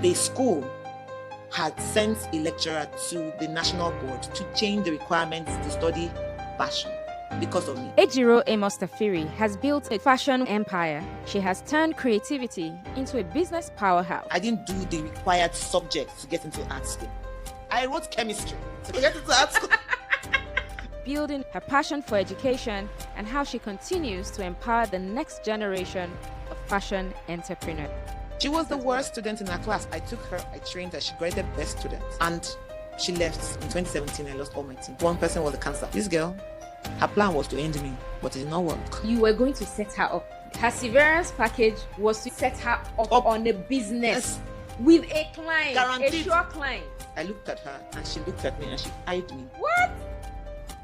The school had sent a lecturer to the national board to change the requirements to study fashion because of me. Ejiro Emostafiri has built a fashion empire. She has turned creativity into a business powerhouse. I didn't do the required subjects to get into art school. I wrote chemistry to get into art school. Building her passion for education and how she continues to empower the next generation of fashion entrepreneurs. She was the worst student in her class. I took her, I trained her, she graded best student. And she left in 2017. I lost all my team. One person was a cancer. This girl, her plan was to end me, but it did not work. You were going to set her up. Her severance package was to set her up on a business with a client, Guaranteed. a sure client. I looked at her and she looked at me and she eyed me. What?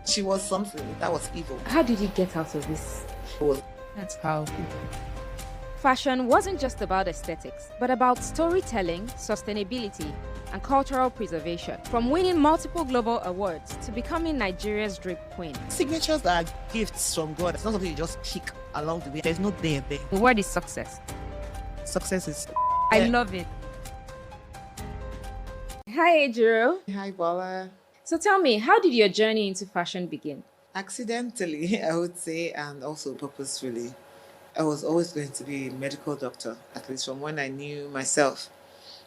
She was something. That was evil. How did you get out of this? That's powerful. Fashion wasn't just about aesthetics, but about storytelling, sustainability, and cultural preservation. From winning multiple global awards to becoming Nigeria's drip queen. Signatures are gifts from God. It's not something you just pick along the way. There's no there. The word is success. Success is... I love it. Hi, Ejiro. Hi, Bola. So tell me, how did your journey into fashion begin? Accidentally, I would say, and also purposefully. I was always going to be a medical doctor, at least from when I knew myself.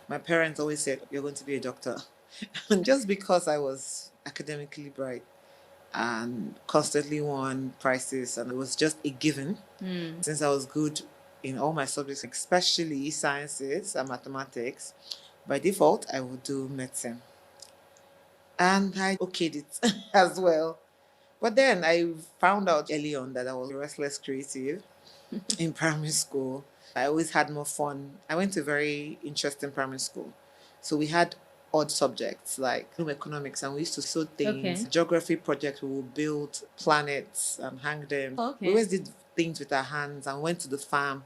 My parents always said, you're going to be a doctor. And just because I was academically bright and constantly won prizes, and it was just a given, since I was good in all my subjects, especially sciences and mathematics, by default, I would do medicine. And I okayed it as well. But then I found out early on that I was restless creative in primary school. I always had more fun. I went to a very interesting primary school. So we had odd subjects like economics, and we used to sew things. Okay. Geography projects, we would build planets and hang them. Okay. We always did things with our hands and went to the farm.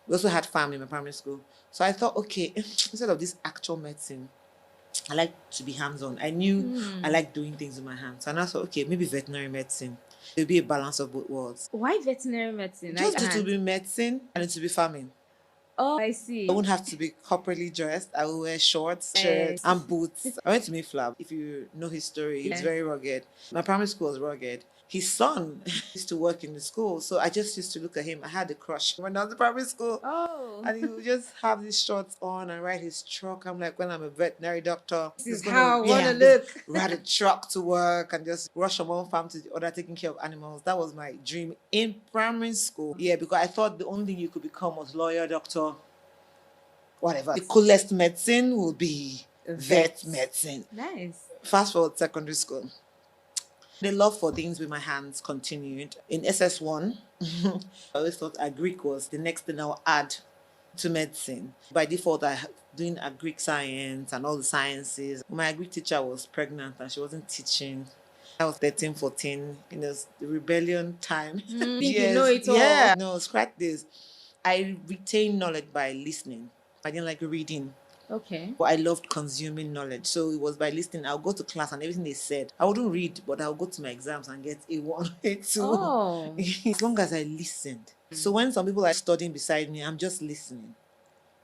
We also had farm in my primary school. So I thought, okay, instead of this actual medicine, I like to be hands-on. I knew I like doing things with my hands. And I thought, okay, maybe veterinary medicine. It'll be a balance of both worlds. Why veterinary medicine? Just to be medicine and to be farming. Oh, I see. I won't have to be corporately dressed. I will wear shorts, shirts, and boots. I went to meet Flab. If you know his story, he's very rugged. My primary school was rugged. His son used to work in the school, so I just used to look at him. I had a crush when I was in primary school. Oh. And he would just have these shorts on and ride his truck. I'm like, when I'm a veterinary doctor, This is how I want to look. Ride a truck to work and just rush from one farm to the other, taking care of animals. That was my dream in primary school. Yeah, because I thought the only thing you could become was lawyer, doctor, whatever. The coolest medicine would be vet medicine. Nice. Fast forward secondary school. The love for things with my hands continued. In SS1, I always thought Greek was the next thing I'll add to medicine. By default, I doing Greek science and all the sciences. My Greek teacher was pregnant and she wasn't teaching. I was 13, 14, the rebellion time. Think you know it all. Yeah, no, scratch this. I retained knowledge by listening. I didn't like reading. Okay. But I loved consuming knowledge. So it was by listening. I'll go to class and everything they said. I wouldn't read, but I'll go to my exams and get a 1, a 2. Oh. As long as I listened. So when some people are studying beside me, I'm just listening.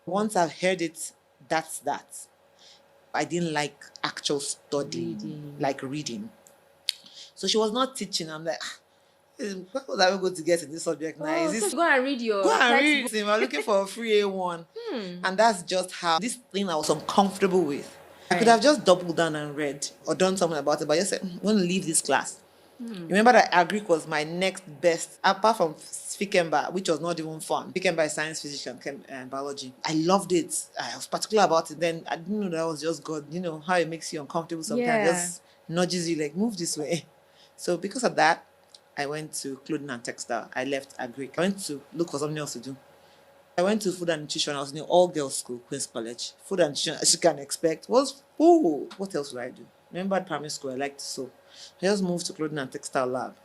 Once I've heard it, that's that. I didn't like actual studying, like reading. So she was not teaching. I'm like, what was I going to get in this subject now? Is this So go and read your Go and read. textbook. I'm looking for a free A1. And that's just how this thing I was uncomfortable with. I could have just doubled down and read or done something about it, but I just said, I'm going to leave this class. Remember that Greek was my next best, apart from Fikemba, which was not even fun. Fikemba is science, physics, and biology. I loved it. I was particular about it. Then I didn't know that was just God. You know how it makes you uncomfortable sometimes. Yeah. Just nudges you like, move this way. So because of that, I went to clothing and textile. I left Greek. I went to look for something else to do. I went to food and nutrition. I was in an all-girls school, Queen's College. Food and nutrition, as you can expect, was full. What else would I do? Remember at primary school, I liked to sew. I just moved to clothing and textile lab.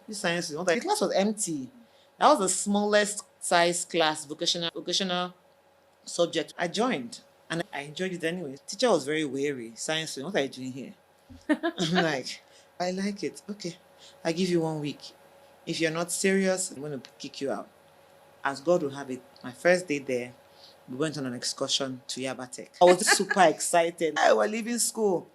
This science, the class was empty. That was the smallest size class, vocational subject. I joined and I enjoyed it anyway. Teacher was very wary. Science, what are you doing here? I'm like, I like it. Okay, I give you 1 week. If you're not serious, I'm going to kick you out. As God will have it, my first day there, We went on an excursion to Yabatek. I was super excited. I was leaving school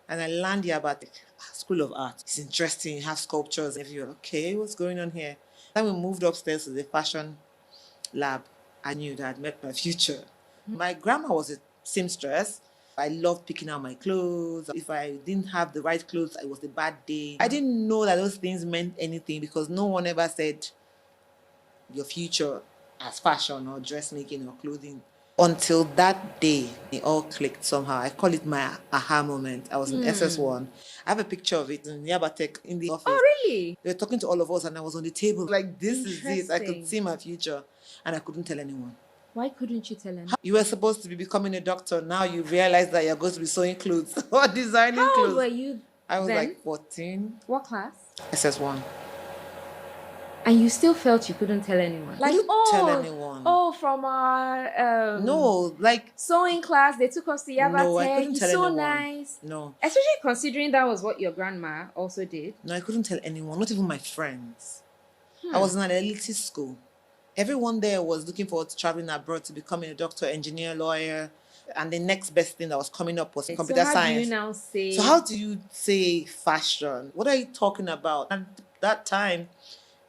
and I land Yabatek, School of Art. It's interesting. You have sculptures everywhere. Okay, what's going on here? Then we moved upstairs to the fashion lab. I knew that I'd met my future. My grandma was a seamstress. I loved picking out my clothes. If I didn't have the right clothes, it was a bad day. I didn't know that those things meant anything because no one ever said your future as fashion or dressmaking or clothing. Until that day, it all clicked somehow. I call it my aha moment. I was in SS1. I have a picture of it in Yabatek in the office. Oh, really? They were talking to all of us and I was on the table. Like, this is it. I could Interesting. see my future and I couldn't tell anyone. Why couldn't you tell him? You were supposed to be becoming a doctor. Now you realize that you're going to be sewing clothes or designing How clothes. old were you I was then? like 14. What class? SS1. And you still felt you couldn't tell anyone? Like, Couldn't oh, tell anyone. oh, from our No, like, sewing class, they took us to Yabatek. no, I couldn't It's tell so anyone. nice. No. Especially considering that was what your grandma also did. No, I couldn't tell anyone, not even my friends. I was in an elitist school. Everyone there was looking forward to traveling abroad to becoming a doctor, engineer, lawyer. And the next best thing that was coming up was computer So how science. do you now say? So how do you say fashion? What are you talking about? At that time,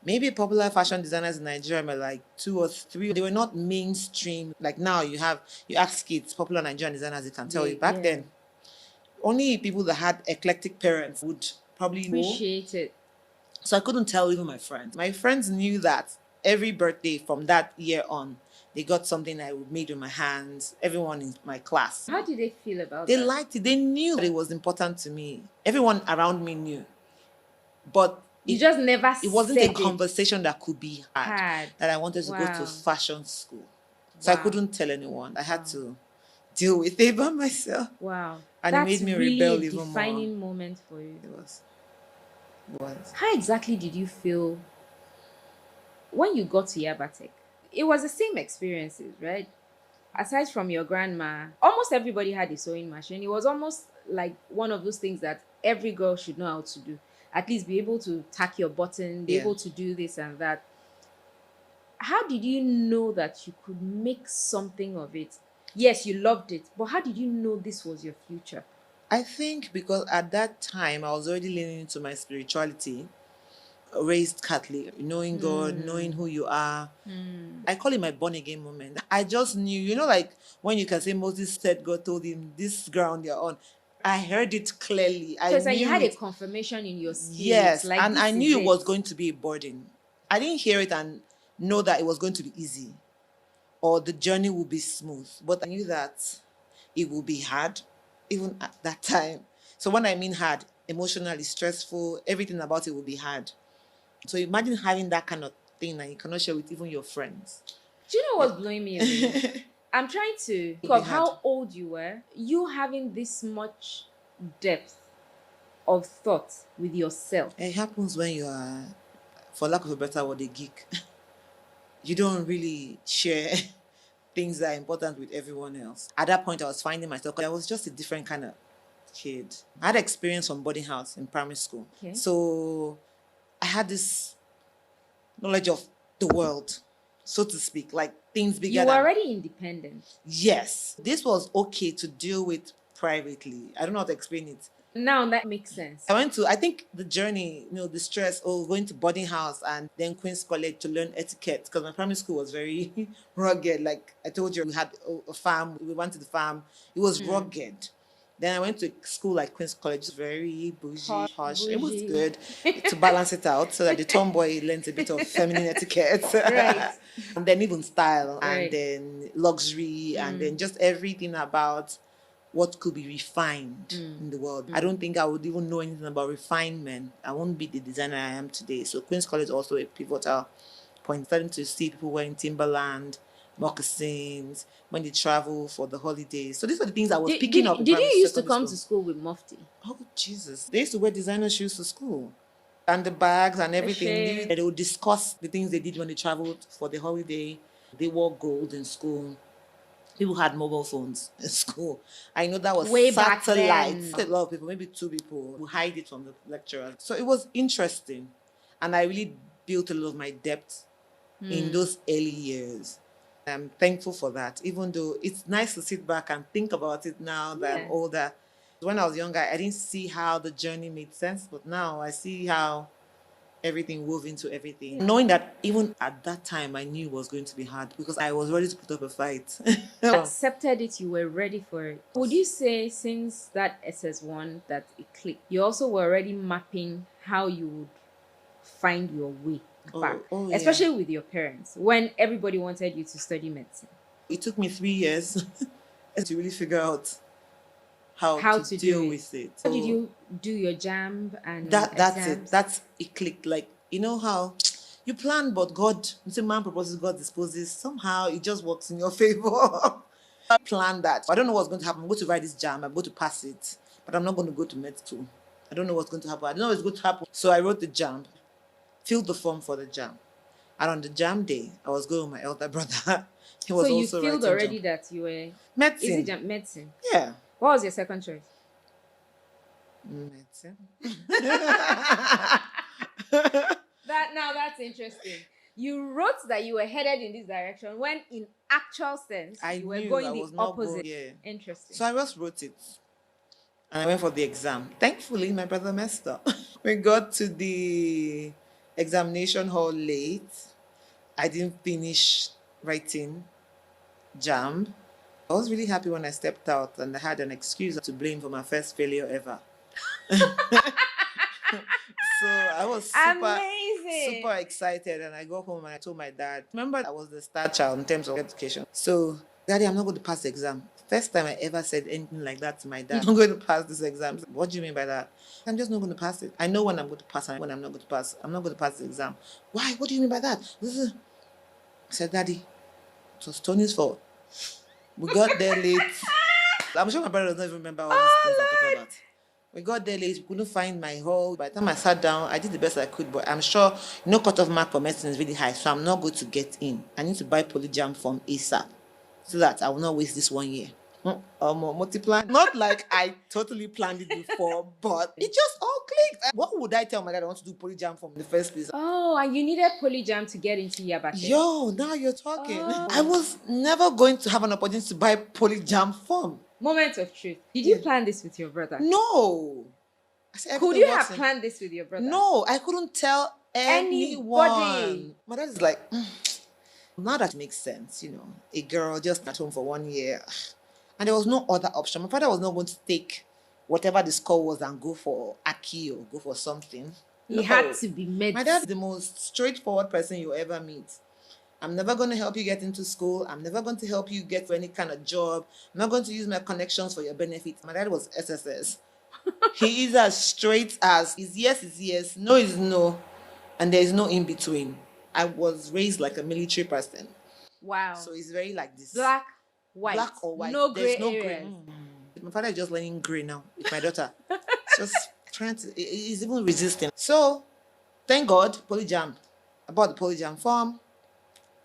maybe popular fashion designers in Nigeria were like 2 or 3. They were not mainstream. Like now you ask kids, popular Nigerian designers, they can tell you. Back then, only people that had eclectic parents would probably know. Appreciate it. So I couldn't tell even my friends. My friends knew that every birthday from that year on, they got something I made with my hands. Everyone in my class. How did they feel about They that? liked it. They knew that it was important to me. Everyone around me knew. But You just never it wasn't said a conversation that could be had. Had. That I wanted to go Wow. to fashion school. So I Wow. couldn't tell anyone. I had to deal with it by myself. Wow. And it That's made me really rebel a even more. defining moment for you. It was. It was. How exactly did you feel when you got to Yabatek? It was the same experiences, right? Aside from your grandma, almost everybody had a sewing machine. It was almost like one of those things that every girl should know how to do. At least be able to tack your button, be Yeah. able to do this and that. How did you know that you could make something of it? Yes, you loved it, but how did you know this was your future? I think because at that time I was already leaning into my spirituality, raised Catholic, knowing God, knowing who you are. I call it my born again moment. I just knew, like when you can say Moses said God told him, this ground you're on. I heard it clearly. So it's like you knew had a it. confirmation in your spirit. Yes, like, and this I is knew it was it. going to be a burden. I didn't hear it and know that it was going to be easy or the journey would be smooth. But I knew that it would be hard, even at that time. So when I mean hard, emotionally stressful, everything about it will be hard. So imagine having that kind of thing that you cannot share with even your friends. Do you know what's blowing me away? I'm trying to think of how old you were. You having this much depth of thought with yourself. It happens when you are, for lack of a better word, a geek. You don't really share things that are important with everyone else. At that point, I was finding myself. I was just a different kind of kid. I had experience from boarding house in primary school. Okay. So I had this knowledge of the world, so to speak, like things bigger You were than... already independent. Yes. This was okay to deal with privately. I don't know how to explain it. Now that makes sense. I think the journey, the stress, going to boarding house and then Queen's College to learn etiquette, because my primary school was very rugged. Like I told you, we had a farm. We went to the farm. It was rugged. Then I went to school like Queen's College, very bougie, harsh. It was Bougie. good to balance it out so that the tomboy learns a bit of feminine etiquette. Right. And then even style Right. and then luxury and then just everything about what could be refined in the world. I don't think I would even know anything about refinement. I won't be the designer I am today. So Queen's College is also a pivotal point. Starting to see people wearing Timberland, moccasins, when they travel for the holidays. So these are the things I was picking up. Did you used to come to school with mufti? Oh, Jesus. They used to wear designer shoes to school. And the bags and everything. They would discuss the things they did when they traveled for the holiday. They wore gold in school. People had mobile phones in school. I know that was Way back satellite. then. A lot of people, maybe 2 people, who hide it from the lecturers. So it was interesting. And I really built a lot of my depth in those early years. I'm thankful for that, even though it's nice to sit back and think about it now that I'm older. When I was younger, I didn't see how the journey made sense, but now I see how everything wove into everything. Knowing that even at that time, I knew it was going to be hard because I was ready to put up a fight. Accepted it, you were ready for it. Would you say since that SS1 that it clicked, you also were already mapping how you would find your way back, yeah. especially with your parents when everybody wanted you to study medicine? It took me 3 years to really figure out how to deal with it. How did you do your JAMB and That's exams? it. That's it clicked. Like, you know how you plan, but God, man proposes, God disposes. Somehow it just works in your favor. I planned that. I don't know what's going to happen. I'm going to write this jam. I'm going to pass it, but I'm not going to go to med school. I don't know what's going to happen. I don't know what's going to happen. So I wrote the jam, filled the form for the jam. And on the jam day, I was going with my elder brother. He was so you also felt writing already jam. that you were Medicine. Is it medicine? Yeah. What was your second choice? Medicine. That's interesting. You wrote that you were headed in this direction when in actual sense you were going the opposite. Interesting. So I just wrote it. And I went for the exam. Thankfully, my brother messed up. We got to the examination hall late. I didn't finish writing jam. I was really happy when I stepped out and I had an excuse to blame for my first failure ever. So I was super excited, and I go home and I told my dad, remember I was the star child in terms of education. So, Daddy, I'm not going to pass the exam. First time I ever said anything like that to my dad. I'm not going to pass this exam. What do you mean by that? I'm just not going to pass it. I know when I'm going to pass and when I'm not going to pass. I'm not going to pass the exam. Why? What do you mean by that? I said, Daddy, it was Tony's fault. We got there late. I'm sure my brother doesn't even remember all these things I'm talking about. We got there late, we couldn't find my hall. By the time I sat down, I did the best I could, but I'm sure no cutoff mark for medicine is really high, so I'm not going to get in. I need to buy polyjam from ASAP so that I will not waste this 1 year. Multiply. Not like I totally planned it before, but it just all clicked. What would I tell my dad I want to do polyjam from the first place? Oh, and you needed polyjam to get into Yaba. Yo, now you're talking. I was never going to have an opportunity to buy polyjam form. Moment of truth. Did you plan this with your brother? No. Could you have planned this with your brother? No, I couldn't tell anyone. My dad is like, now that makes sense, you know, a girl just at home for 1 year. And there was no other option. My father was not going to take whatever the score was and go for Aki or go for something. He had to be made. My dad's the most straightforward person you ever meet. I'm never going to help you get into school. I'm never going to help you get for any kind of job. I'm not going to use my connections for your benefit. My dad was SSS. He is as straight as his yes is yes, no is no, and there is no in between. I was raised like a military person. Wow. So it's very like this. Black, white. Black or white. No There's gray no areas. My father is just learning gray now with my daughter. Just trying to, he's even resisting. So, thank God, polyjam. I bought the polyjam form.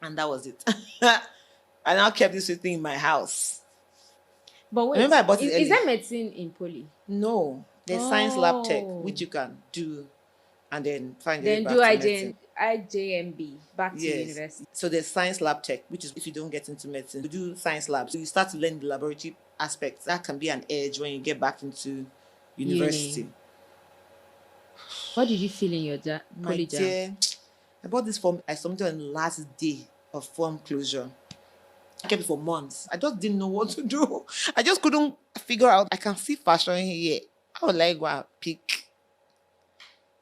And that was it. I now kept this thing in my house. But wait, remember I bought it is there medicine in poly? No. There's science lab tech, which you can do and then find your way back Then to do medicine. IJMB back to university. So there's science lab tech, which is if you don't get into medicine, you do science labs. So you start to learn the laboratory aspects. That can be an edge when you get back into university. What did you feel in your polyjam? Dear, I bought this form. I submitted on the last day of form closure. I kept it for months. I just didn't know what to do. I just couldn't figure out. I can see fashion here. I would like go and pick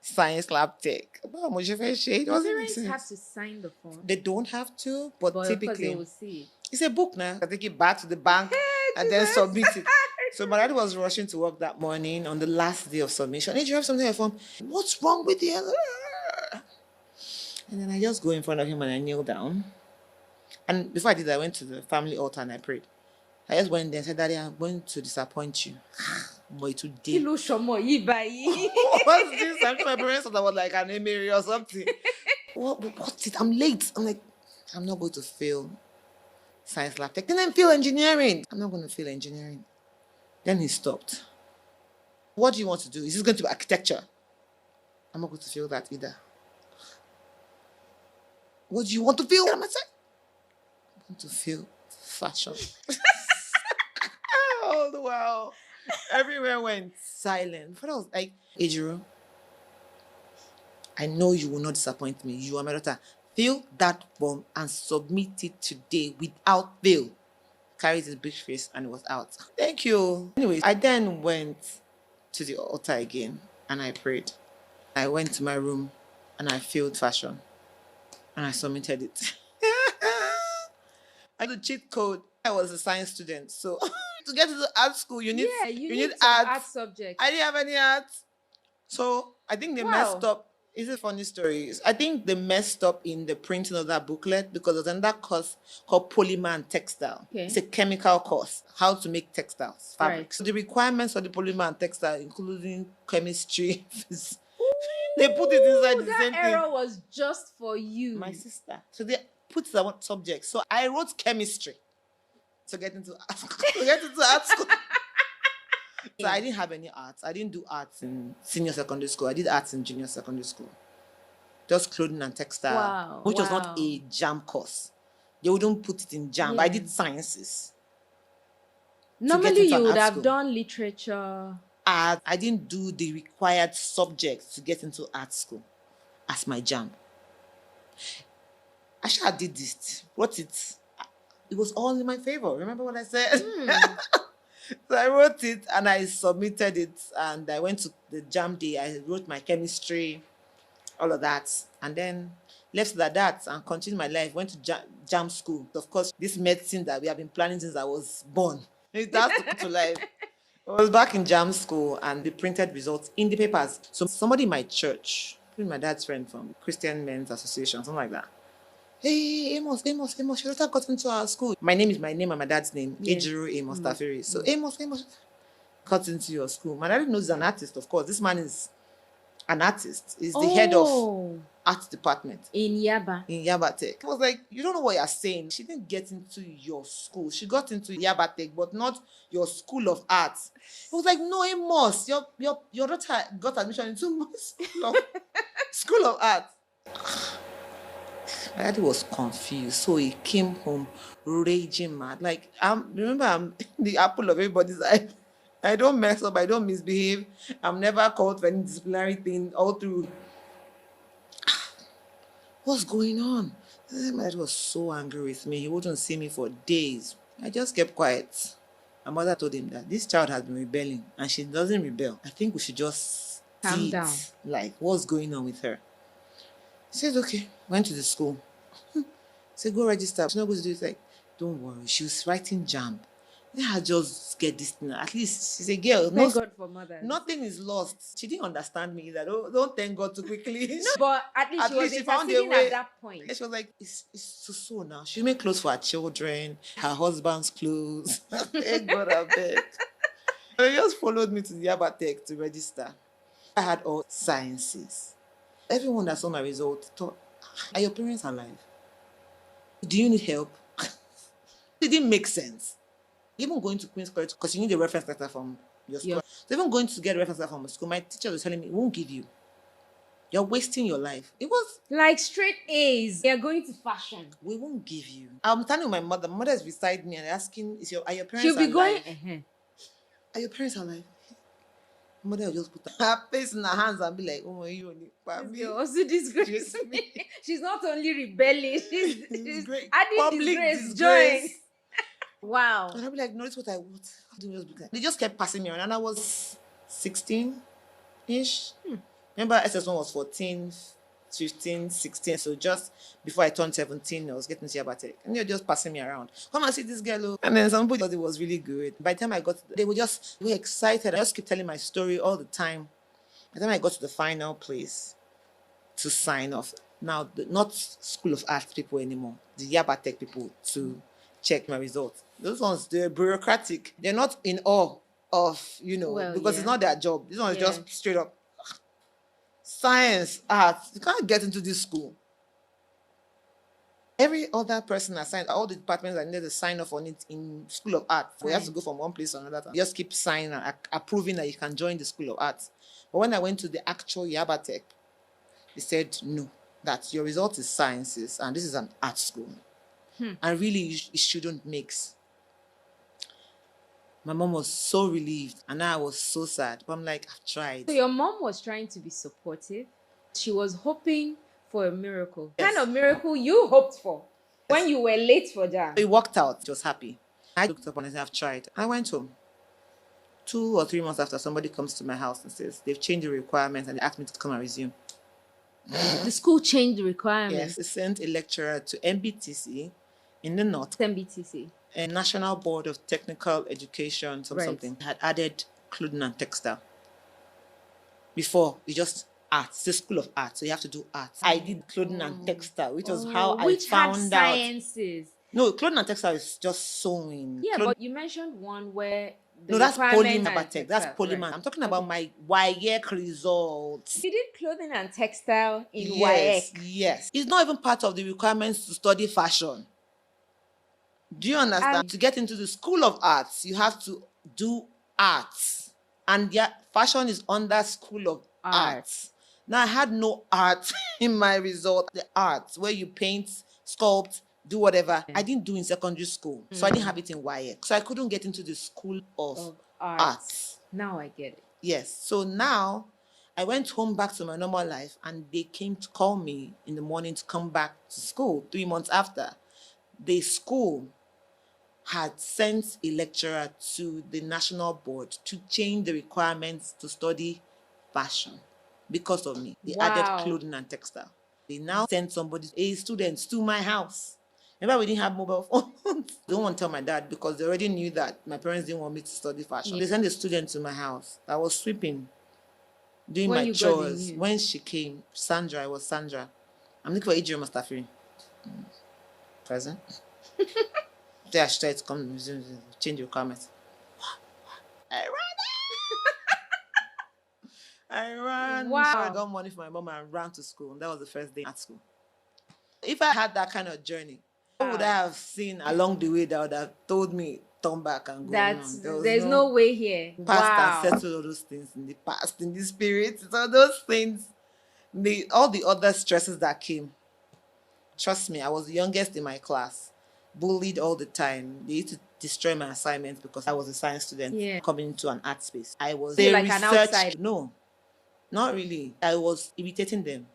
science lab tech. But parents have to sign the form. They don't have to, but typically they will see. It's a book now. I take it back to the bank and then submit it. So my dad was rushing to work that morning on the last day of submission. Did you have something in your form? What's wrong with you? And then I just go in front of him and I kneel down. And before I did that, I went to the family altar and I prayed. I just went there and said, Daddy, I'm going to disappoint you. Boy, today. What's this? I'm my parents thought I was like an Emery or something. What's it? I'm late. I'm like, I'm not going to fail science lab tech. Then I fail engineering. I'm not going to fail engineering. Then he stopped. What do you want to do? Is this going to be architecture? I'm not going to fail that either. What do you want to feel? I'm like, want to feel fashion. All the while, everywhere went silent. But I was like, Ejiro, I know you will not disappoint me. You are my daughter. Fill that form and submit it today without fail. Carried his big face and it was out. Thank you. Anyways, I then went to the altar again and I prayed. I went to my room and I filled fashion and I submitted it. I had a cheat code. I was a science student, so to get into art school, you need you need some art. art subjects. I didn't have any art, so I think they messed up. Is it funny stories? I think they messed up in the printing of that booklet because there's another course called polymer and textile. Okay. It's a chemical course, how to make textiles, fabrics. Right. So the requirements for the polymer and textile, including chemistry, they put it inside the same That thing. error was just for you. My sister. So they put the one subject. So I wrote chemistry to get into art school. So I didn't have any arts. I didn't do arts in senior secondary school. I did arts in junior secondary school. Just clothing and textile, Wow, which was not wow. a jam course. They wouldn't put it in jam. Yeah. I did sciences. Normally, into you would art have school. done literature. Art. I didn't do the required subjects to get into art school as my jam. I sure did this. Wrote it. It was all in my favor. Remember what I said? So I wrote it and I submitted it and I went to the jam day. I wrote my chemistry, all of that. And then left it at that and continued my life. Went to jam school. Of course, this medicine that we have been planning since I was born. It has to come to life. I was back in jam school and they printed results in the papers. So somebody in my church, my dad's friend from Christian Men's Association, something like that. Hey, Amos, your daughter got into our school. My name is my name and my dad's name, Ejiro Amos Tafiri. So Amos got into your school. My dad knows he's an artist, of course. This man is an artist. He's the head of art department in Yaba. In Yaba Tech. I was like, you don't know what you're saying. She didn't get into your school. She got into Yaba Tech, but not your school of art. I was like, no, Amos, your daughter got admission into my school of art. My daddy was confused, so he came home raging mad. Like, remember, I'm the apple of everybody's eye. I don't mess up, I don't misbehave. I'm never called for any disciplinary thing all through. What's going on? My dad was so angry with me. He wouldn't see me for days. I just kept quiet. My mother told him that this child has been rebelling and she doesn't rebel. I think we should just calm down. Like, what's going on with her? He said, okay. Went to the school. Said, go register. She's not going to do it. Like, don't worry. She was writing jam. Let her just get this thing. At least she's a girl. Thank God for mothers. Nothing is lost. She didn't understand me either. Don't thank God too quickly. No, but at least she found a way at that point. She was like, it's so now. She made clothes for her children, her husband's clothes. Thank God, I beg. They just followed me to the Yaba Tech to register. I had all sciences. Everyone that saw my result thought, are your parents alive? Do you need help? It didn't make sense. Even going to Queen's College, because you need a reference letter from your school. So even going to get a reference letter from school, my teacher was telling me, it won't give you. You're wasting your life. It was like straight A's. You're going to fashion. We won't give you. I'm standing with my mother. My mother is beside me and asking, are your parents alive? She'll be alive? Going, Are your parents alive? My mother will just put her face in her hands and be like, oh, you only. You also disgrace me. She's not only rebelling, she's adding disgrace, joy. Wow. And I'll be like, no, this is what I want. They just kept passing me around. And I was 16-ish. Remember, SS1 was 14, 15, 16. So just before I turned 17, I was getting to Yaba Tech. And they were just passing me around. Come and see this girl. And then somebody thought it was really good. By the time I got, they were excited. I just keep telling my story all the time. By the time I got to the final place to sign off, now, not School of Arts people anymore, the Yaba Tech people to check my results. Those ones, they're bureaucratic. They're not in awe of, because it's not their job. This one is just straight up science, arts. You can't get into this school. Every other person assigned, all the departments that needed to sign off on it in School of Art. We have to go from one place to another. You just keep signing and approving that you can join the School of Arts. But when I went to the actual Yaba Tech, they said, no, that your result is sciences and this is an art school. And really, you shouldn't mix. My mom was so relieved, and I was so sad. But I'm like, I've tried. So your mom was trying to be supportive. She was hoping for a miracle. Yes. Kind of miracle you hoped for when you were late for that. It worked out. She was happy. I looked up and I said, I've tried. I went home. 2 or 3 months after, somebody comes to my house and says, they've changed the requirements and they asked me to come and resume. The school changed the requirements. Yes, they sent a lecturer to MBTC in the north, MBTC. a National Board of Technical Education, something, had added clothing and textile. Before, you just arts, it's a school of art, so you have to do art. I did clothing and textile, which was how I found out. Sciences. No, clothing and textile is just sewing. Yeah, but you mentioned one where no, that's polymer. That's polymer. Right. I'm talking about my WAEC results. You did clothing and textile in yes, WAEC. Yes. It's not even part of the requirements to study fashion. Do you understand? To get into the School of Arts, you have to do arts. And fashion is under School of Arts. Now, I had no art in my result. The arts, where you paint, sculpt, do whatever. I didn't do in secondary school. So I didn't have it in WAEC. So I couldn't get into the School of Arts. Now I get it. Yes. So now I went home back to my normal life, and they came to call me in the morning to come back to school 3 months after. The school had sent a lecturer to the national board to change the requirements to study fashion because of me. They added clothing and textile. They now sent students to my house. Remember, we didn't have mobile phones. I don't want to tell my dad because they already knew that my parents didn't want me to study fashion. They sent a student to my house. I was sweeping, doing my chores. When she came, Sandra, I was Sandra. I'm looking for Adrian Mustafiri. Present. They are to come change your comments. I ran. Wow. So I got money for my mom and ran to school. And that was the first day at school. If I had that kind of journey, what would I have seen along the way that would have told me turn back and go? There's no way here. Past and settled all those things in the past, in the spirit. So those things, all the other stresses that came. Trust me, I was the youngest in my class. Bullied all the time. They used to destroy my assignments because I was a science student coming into an art space. I was like an outsider. No, not really. I was irritating them.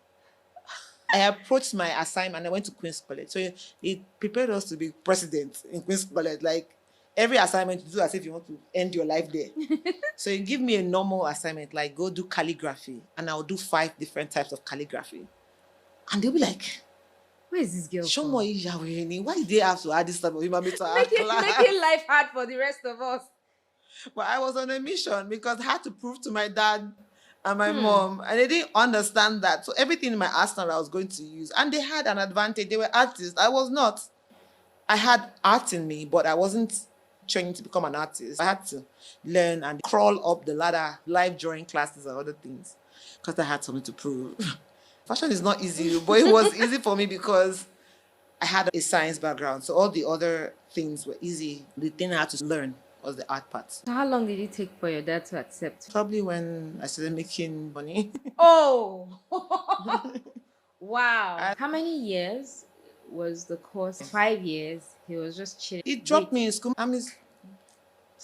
I approached my assignment. I went to Queen's College. So they prepared us to be president in Queen's College. Like every assignment, you do as if you want to end your life there. So you give me a normal assignment, like go do calligraphy, and I'll do 5 different types of calligraphy. And they'll be like, where is this girl from? Why did they have to add this type of human being to our class? Making life hard for the rest of us. But I was on a mission because I had to prove to my dad and my mom, and they didn't understand that. So everything in my arsenal I was going to use. And they had an advantage. They were artists. I was not. I had art in me, but I wasn't training to become an artist. I had to learn and crawl up the ladder, live drawing classes and other things, because I had something to prove. Fashion is not easy, but it was easy for me because I had a science background. So all the other things were easy. The thing I had to learn was the art part. So how long did it take for your dad to accept? Probably when I started making money. Oh! Wow. How many years was the course? 5 years. He was just chilling. He dropped me in school. I'm his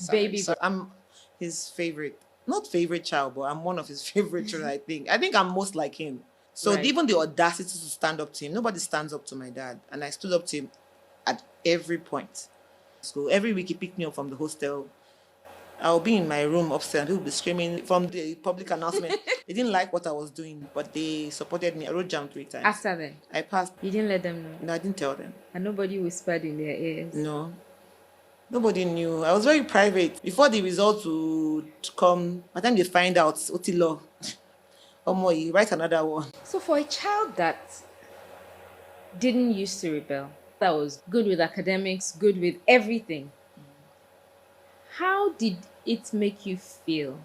baby. I'm his favorite. Not favorite child, but I'm one of his favorite children, I think. I think I'm most like him. So even the audacity to stand up to him, nobody stands up to my dad. And I stood up to him at every point. So every week he picked me up from the hostel. I'll be in my room upstairs and people will be screaming from the public announcement. They didn't like what I was doing, but they supported me. I wrote jam 3 times. After that? I passed. You didn't let them know? No, I didn't tell them. And nobody whispered in their ears? No. Nobody knew. I was very private. Before the results would come, by the time they find out, Otilo, you write another one. So for a child that didn't used to rebel, that was good with academics, good with everything, how did it make you feel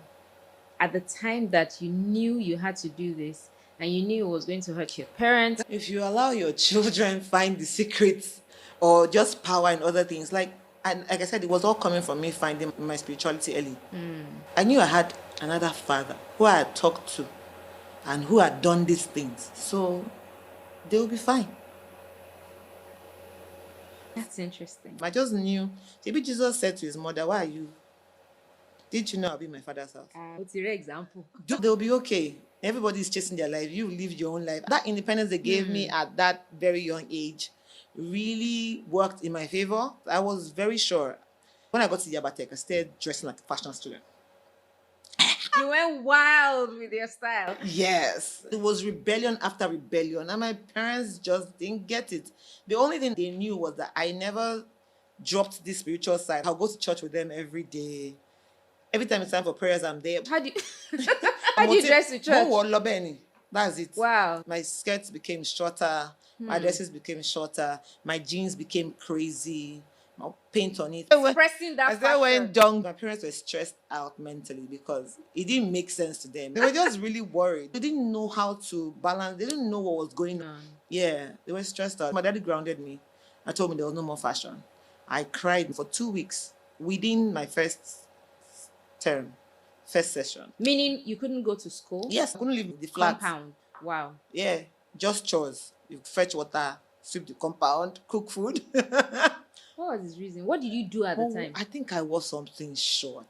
at the time that you knew you had to do this and you knew it was going to hurt your parents? If you allow your children find the secrets or just power in other things, like I said, it was all coming from me finding my spirituality early. I knew I had another father who I had talked to and who had done these things. So they will be fine. That's interesting. I just knew. Maybe Jesus said to his mother, "Why are you? Did you know I'll be in my father's house? What's your example? They'll be okay. Everybody's chasing their life. You live your own life." That independence they gave me at that very young age really worked in my favor. I was very sure. When I got to Yabatek, I started dressing like a fashion student. You went wild with your style. Yes, it was rebellion after rebellion, and my parents just didn't get it. The only thing they knew was that I never dropped this spiritual side. I'll go to church with them every day. Every time it's time for prayers, I'm there. How do you how do you dress to church? That's it. Wow. My skirts became shorter. My dresses became shorter. My jeans became crazy. I'll paint on it. Expressing that As I went fashion. down, my parents were stressed out mentally because it didn't make sense to them. They were just really worried. They didn't know how to balance. They didn't know what was going on. Yeah, they were stressed out. My daddy grounded me. I told me there was no more fashion. I cried for 2 weeks within my first term, first session. Meaning you couldn't go to school? Yes, I couldn't leave the flat. Compound. Wow. Yeah, just chores. You fetch water, sweep the compound, cook food. What was his reason? What did you do at the time? I think I wore something short.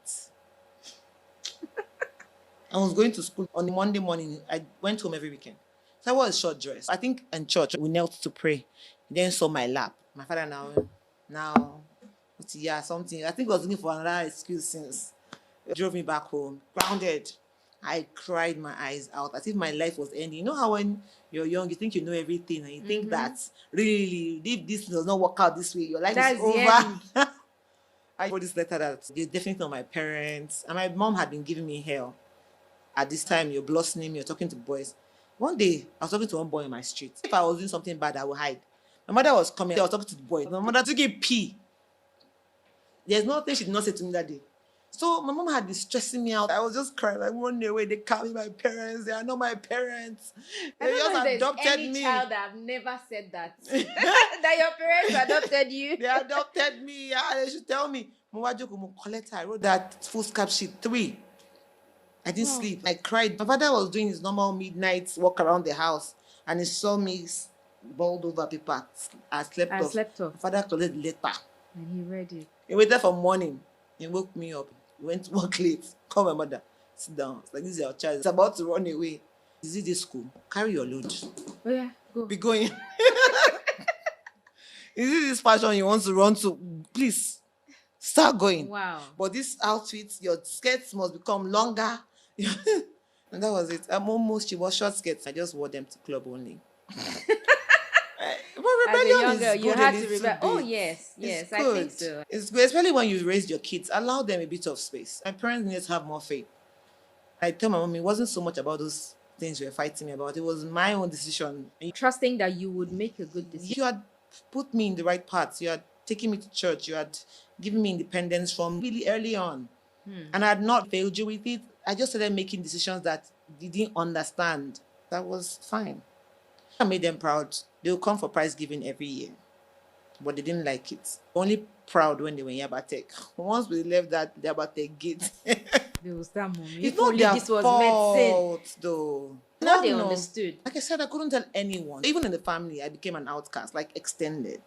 I was going to school on the Monday morning. I went home every weekend. So I wore a short dress. I think in church we knelt to pray. He then saw my lap. My father now, yeah, something. I think I was looking for another excuse since. He drove me back home, grounded. I cried my eyes out as if my life was ending. You know how when you're young, you think you know everything, and you think that really, if this does not work out this way, your life That's is the over. end. I wrote this letter that they definitely not my parents, and my mom had been giving me hell. At this time, you're blossoming, you're talking to boys. One day, I was talking to one boy on my street. If I was doing something bad, I would hide. My mother was coming, I was talking to the boy. My mother took a pee. There's nothing she did not say to me that day. So my mom had been stressing me out. I was just crying, like, one away, they call me my parents. They are not my parents. I They don't just know if there's adopted any me. child that have never said that. That your parents adopted you. They adopted me. Yeah, they should tell me. I wrote that foolscap sheet 3. I didn't sleep. I cried. My father was doing his normal midnight walk around the house, and he saw me balled over paper. I slept off. My father collected the letter. And he read it. He waited for morning. He woke me up. He went to work late. Call my mother. Sit down. It's like, this is your child. It's about to run away. Is it this school? Carry your load. Oh yeah, go. Be going. Is it this fashion you want to run to? Please, start going. Wow. But this outfit, your skirts must become longer. And that was it. She was short skirts. I just wore them to club only. But As a rebellion young is girl, good you a had to little rebel. Oh bit. yes, It's yes, I good. think so. It's good, especially when you raised your kids. Allow them a bit of space. My parents needed to have more faith. I tell my mom it wasn't so much about those things you were fighting me about. It was my own decision. Trusting that you would make a good decision. You had put me in the right path. You had taken me to church. You had given me independence from really early on. And I had not failed you with it. I just started making decisions that they didn't understand. That was fine. I made them proud. They would come for prize giving every year, but they didn't like it. Only proud when they were in Yabatek. Once we left that Yabatek gate, They will start mommy. it's If not only their this was fault, though. What they No. understood. Like I said, I couldn't tell anyone. Even in the family, I became an outcast, like extended.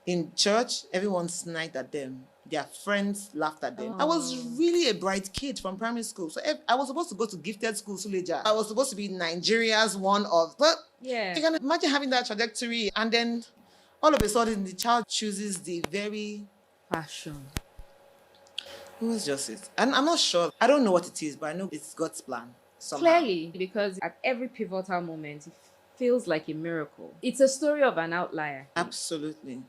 In church, everyone sniped at them. Their friends laughed at them. I was really a bright kid from primary school. So I was supposed to go to gifted school, Suleja. I was supposed to be Nigeria's one of, but Yeah. you can imagine having that trajectory. And then all of a sudden, the child chooses the very... Passion. It was just it. And I'm not sure. I don't know what it is, but I know it's God's plan. Somehow. Clearly, because at every pivotal moment, it feels like a miracle. It's a story of an outlier. Absolutely.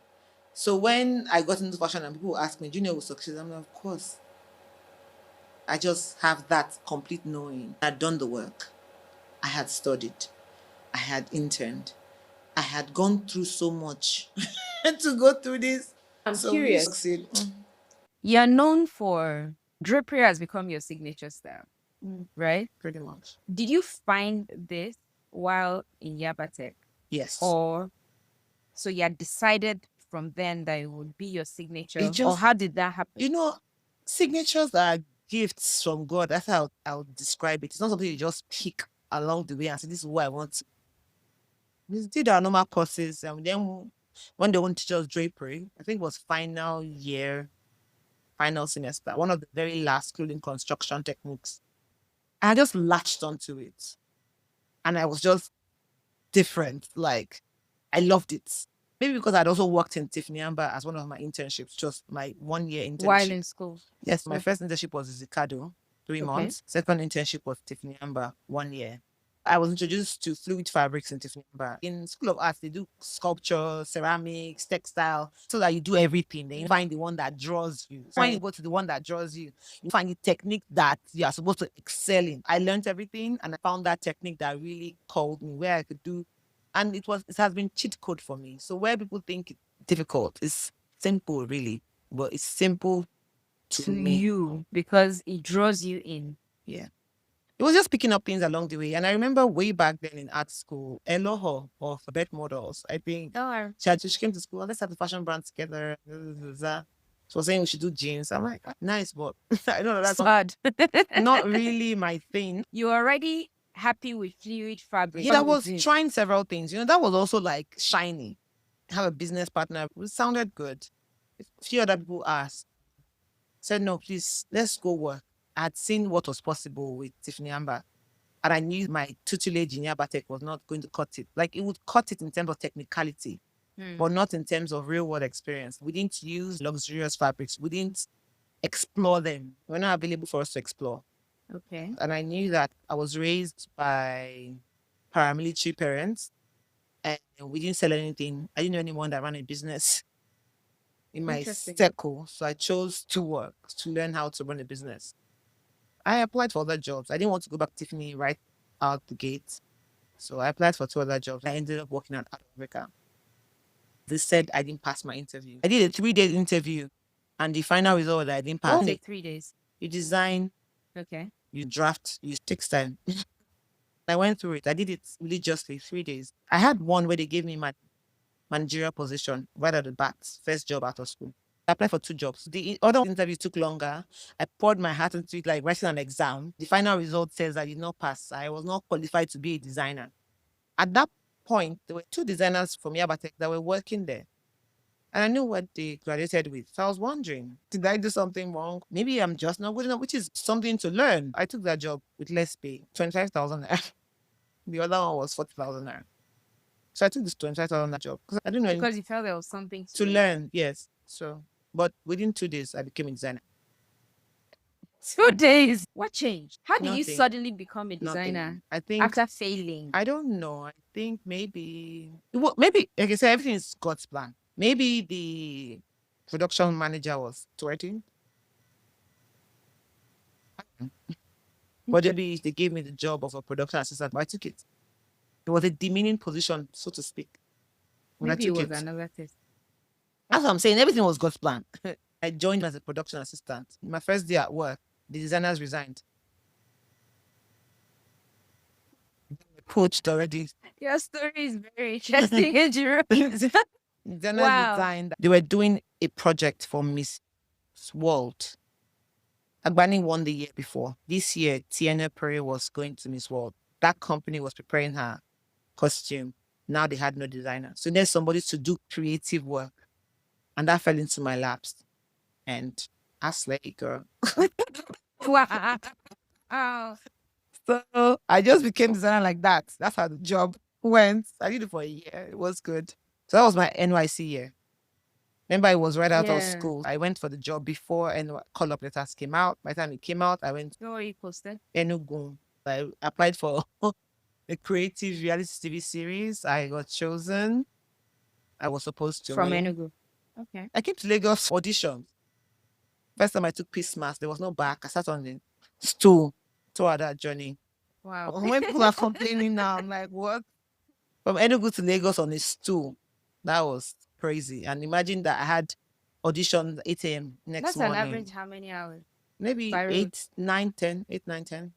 So when I got into fashion and people ask me, Junior will succeed, I'm like, of course. I just have that complete knowing. I'd done the work. I had studied. I had interned. I had gone through so much to go through this. I'm So curious. succeed. You're known for drapery has become your signature style, right? Pretty much. Did you find this while in Yabatek? Yes. Or so you had decided from then that it would be your signature? It just- or how did that happen? You know, signatures are gifts from God. That's how I'll describe it. It's not something you just pick along the way and say, this is what I want. We did our normal courses and then when they want to teach us drapery. I think it was final semester, one of the very last schooling construction techniques. I just latched onto it. And I was just different. Like, I loved it. Maybe because I'd also worked in Tiffany Amber as one of my internships, just my 1 year While internship. in school. Yes, my first internship was Zicado, 3 months. Second internship was Tiffany Amber, 1 year. I was introduced to fluid fabrics in Tiffany Amber. In School of Arts, they do sculpture, ceramics, textile, so that you do everything. Then you find the one that draws you. So when you go to the one that draws you, you find the technique that you are supposed to excel in. I learned everything and I found that technique that really called me where I could do. And it has been cheat code for me. So where people think it's difficult, it's simple really. But it's simple To me. you, because it draws you in. Yeah. It was just picking up things along the way. And I remember way back then in art school, Eloho of Bed Models, I think Oh, she came to school, let's have the fashion brand together. She was saying we should do jeans. I'm like, nice, but I know that's sad. not really my thing. You're already happy with fluid fabric. Yeah, I was trying several things. That was also like shiny. Have a business partner. It sounded good. A few other people asked. Said, no, please, let's go work. I had seen what was possible with Tiffany Amber. And I knew my tutelage in Yabatek was not going to cut it. Like, it would cut it in terms of technicality, but not in terms of real world experience. We didn't use luxurious fabrics. We didn't explore them. They were not available for us to explore. Okay. And I knew that I was raised by paramilitary parents and we didn't sell anything. I didn't know anyone that ran a business in my circle. So I chose to work to learn how to run a business. I applied for other jobs. I didn't want to go back to Tiffany right out the gate. So I applied for 2 other jobs. I ended up working at Africa. They said I didn't pass my interview. I did a 3-day interview and the final result was that I didn't pass. Only 3 days. You design, Okay. you draft, you takes time. I went through it. I did it religiously, 3 days. I had one where they gave me my managerial position right at the bat, first job out of school. I applied for 2 jobs. The other interview took longer. I poured my heart into it, like writing an exam. The final result says I did not pass. I was not qualified to be a designer. At that point, there were 2 designers from Yabatek that were working there. And I knew what they graduated with. So I was wondering, did I do something wrong? Maybe I'm just not good enough, which is something to learn. I took that job with less pay, 25,000 naira. The other one was 40,000 naira. So I took this 25,000 job because I didn't know Because you felt there was something to learn. Yes. So, but within 2 days, I became a designer. 2 days. What changed? How did you Nothing. suddenly become a Nothing. designer I think after failing? I don't know. I think maybe maybe like I said, everything is God's plan. Maybe the production manager was threatening. But maybe they gave me the job of a production assistant, but I took it. It was a demeaning position, so to speak. When Maybe I it took was it. another test. That's what I'm saying. Everything was God's plan. I joined as a production assistant. My first day at work, the designers resigned. Poached already. Your story is very interesting, Ejiro. Designers Wow. resigned. They were doing a project for Miss World. Agbani won the year before. This year, Tiana Perry was going to Miss World. That company was preparing her costume. Now they had no designer. So there's somebody to do creative work. And that fell into my laps. And I slay, girl. Wow. Oh. So I just became designer like that. That's how the job went. I did it for a year. It was good. So that was my NYC year. Remember, I was right out of school. I went for the job before and call-up letters came out. By the time it came out, I went Where were you posted? Enugu. I applied for a creative reality TV series. I got chosen. I was supposed to From win. Enugu. Okay. I came to Lagos for auditions. First time I took peace mask, there was no back. I sat on the stool throughout that journey. Wow. When people are complaining now, I'm like, what? From Enugu to Lagos on a stool. That was crazy. And imagine that I had auditions 8 a.m. next That's morning. an average how many hours? Maybe by road? 8, 9, 10. 8, 9, 10.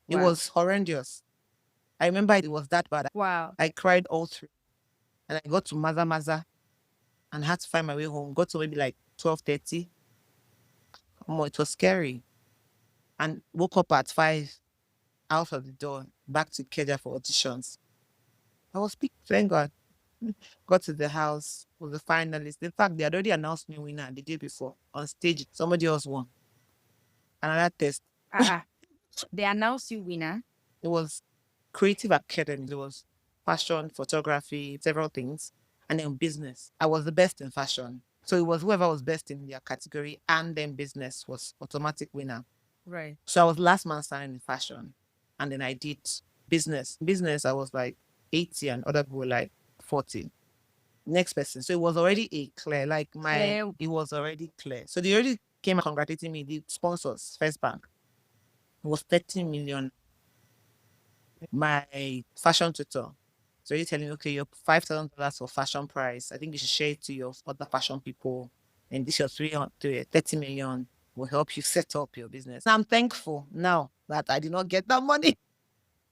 It Wow. was horrendous. I remember it was that bad. Wow. I cried all through. And I got to Maza Maza and had to find my way home. Got to maybe like 12:30. It was scary. And woke up at 5, out of the door, back to Keja for auditions. I was picked, thank God. Got to the house, was the finalist. In fact, they had already announced me winner the day before on stage. Somebody else won. Another test. They announced you winner. It was creative academy. It was fashion, photography, several things, and then business. I was the best in fashion. So it was whoever was best in their category, and then business was automatic winner. Right. So I was last man standing in fashion. And then I did business. Business, I was like 80 and other people were like 40. Next person. So it was already a clear, like it was already clear. So they already came congratulating me. The sponsors, First Bank, it was 30 million. My fashion tutor. So you're telling me, okay, your $5,000 for fashion price. I think you should share it to your other fashion people. And this your 30 million will help you set up your business. I'm thankful now that I did not get that money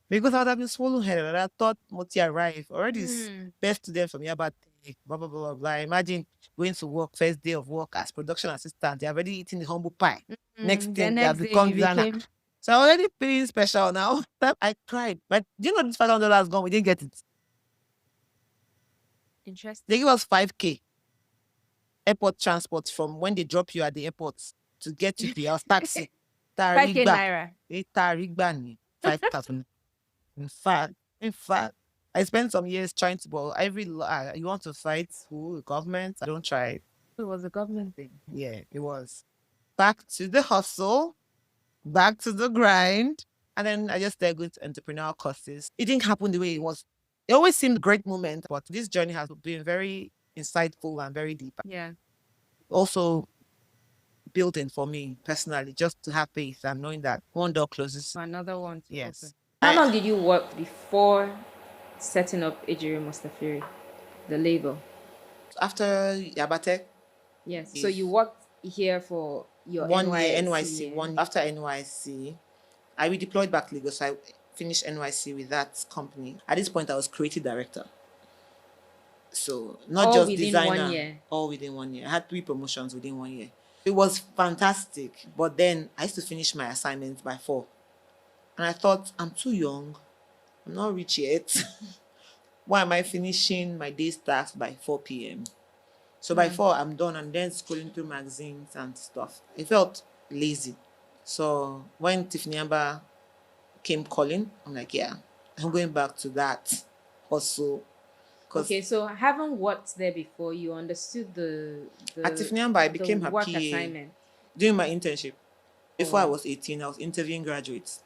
because I would have been swollen headed. I thought Moti arrived already. Best student from here, but blah blah blah blah. Imagine going to work first day of work as production assistant. They're already eating the humble pie. Next thing they have become designer. So I'm already feeling special now. I cried. But do you know this $500 gone? We didn't get it. Interesting. They give us 5K airport transport from when they drop you at the airport to get you to your house. Taxi. 5K naira. 5,000. In fact, I spent some years trying to, but you want to fight who? Government? I don't try it. It was a government thing. Yeah, it was. Back to the hustle, back to the grind. And then I just started going to entrepreneurial courses. It didn't happen the way it was. It always seemed a great moment, but this journey has been very insightful and very deep. Yeah. Also building for me personally, just to have faith and knowing that one door closes. Another one. Yes. Open. How long did you work before setting up Ejiri Mustafiri, the label? After Yabatek? Yes. So you worked here for your NYC. After NYC, I redeployed back to Lagos. I finished NYC with that company. At this point, I was creative director. So not all just within designer. 1 year. All within 1 year. I had 3 promotions within 1 year. It was fantastic. But then I used to finish my assignments by 4. And I thought, I'm too young. I'm not rich yet. Why am I finishing my day's tasks by 4 p.m.? So by 4, I'm done and then scrolling through magazines and stuff. I felt lazy. So when Tiffany Amber came calling, I'm like, yeah, I'm going back to that also. Okay, so having worked there before, you understood the at Tiffany Amber, I became her work PA assignment. during my internship. Before I was 18, I was interviewing graduates.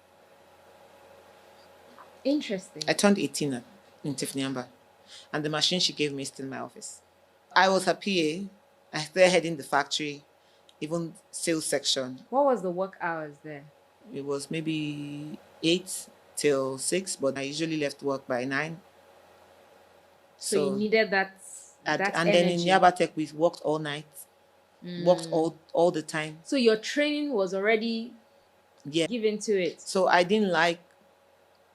Interesting. I turned 18 in Tiffany Amber, and the machine she gave me is still in my office. I was her PA. I started heading the factory, even sales section. What was the work hours there? It was maybe 8 till 6, but I usually left work by 9. So you needed that and energy. Then in Yabatek, we worked all night, worked all the time. So your training was already given to it. So I didn't like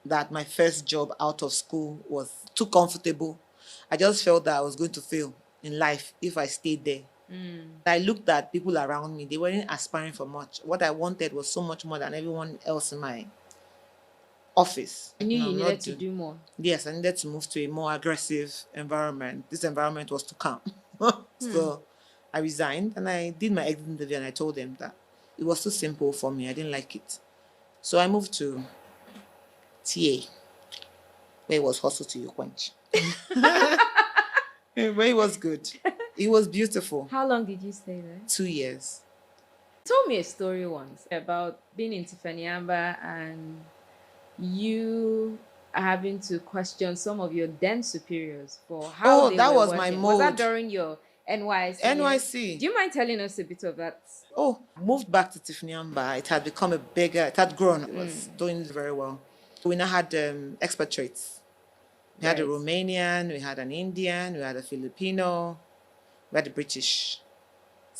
that my first job out of school was too comfortable. I just felt that I was going to fail in life if I stayed there. I looked at people around me. They weren't aspiring for much. What I wanted was so much more than everyone else in my office. I knew you needed to do more. Yes, I needed to move to a more aggressive environment. This environment was too calm. So I resigned and I did my exit interview and I told them that it was too simple for me. I didn't like it. So I moved to TA, where it was hustle to your quench. Where it was good. It was beautiful. How long did you stay there? 2 years. You told me a story once about being in Tiffany Amber and you having to question some of your then superiors for how they that were was working. my mode. Was that during your NYC? NYC. Do you mind telling us a bit of that? Moved back to Tiffany Amber. It had become it had grown. It was doing very well. We now had expert traits. We had a Romanian, we had an Indian, we had a Filipino, we had a British.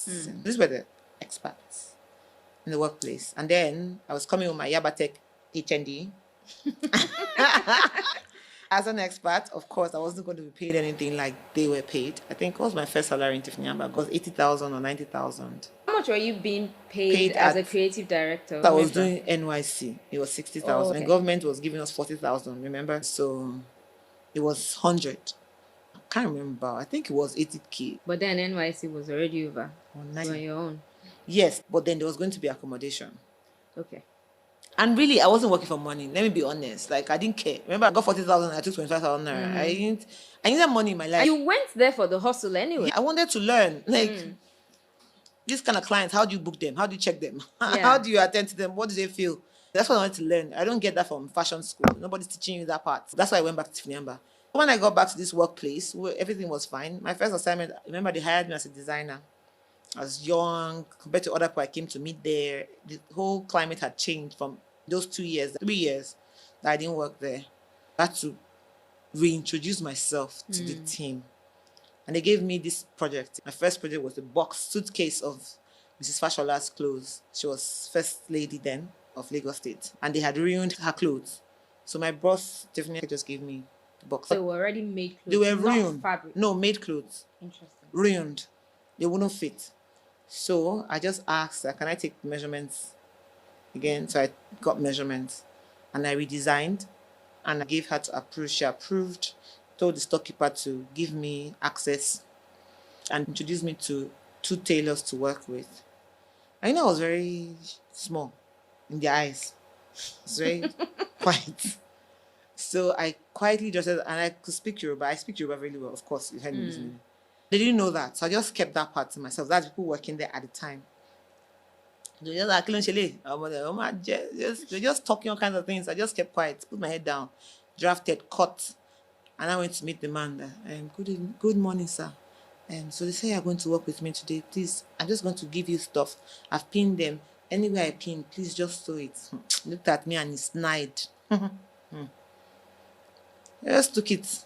These were the experts in the workplace. And then I was coming with my Yabatek HND. As an expert, of course, I wasn't going to be paid anything like they were paid. I think it was my first salary in Tiffany Amber. It was 80,000 or 90,000. How much were you being paid as a creative director? I was doing NYC. It was 60,000. And government was giving us 40,000, remember? So it was 100. can't remember. I think it was 80K. But then NYC was already over. Or You 90. were on your own. Yes, but then there was going to be accommodation. Okay. And really, I wasn't working for money. Let me be honest. Like, I didn't care. Remember, I got 40,000. I took 25,000 naira. I needed money in my life. And you went there for the hustle anyway. I wanted to learn. Like, these kind of clients, how do you book them? How do you check them? Yeah. How do you attend to them? What do they feel? That's what I wanted to learn. I don't get that from fashion school. Nobody's teaching you that part. That's why I went back to Tiffany Amber. When I got back to this workplace, where everything was fine, my first assignment, remember, they hired me as a designer. I was young compared to other people I came to meet there. The whole climate had changed from those 2 years, 3 years that I didn't work there. I had to reintroduce myself to the team. And they gave me this project. My first project was the box suitcase of Mrs. Fashola's clothes. She was first lady then of Lagos State. And they had ruined her clothes. So my boss definitely just gave me the box. They were already made clothes. They were not ruined. Fabric. No, made clothes. Interesting. Ruined. They wouldn't fit. So I just asked, can I take measurements again? So I got measurements. And I redesigned. And I gave her to approve. She approved. Told the storekeeper to give me access and introduced me to 2 tailors to work with. I know I was very small in their eyes. I was very quiet. So I quietly just said, and I could speak Yoruba. I speak Yoruba really well, of course. You heard me listening. They didn't know that. So I just kept that part to myself. That's people working there at the time. They just like, they're just talking all kinds of things. I just kept quiet, put my head down, drafted, cut. And I went to meet the man. Good morning, sir. So they say you're going to work with me today. Please, I'm just going to give you stuff. I've pinned them. Anywhere I pin, please just sew it. Looked at me and he snide. I just took it.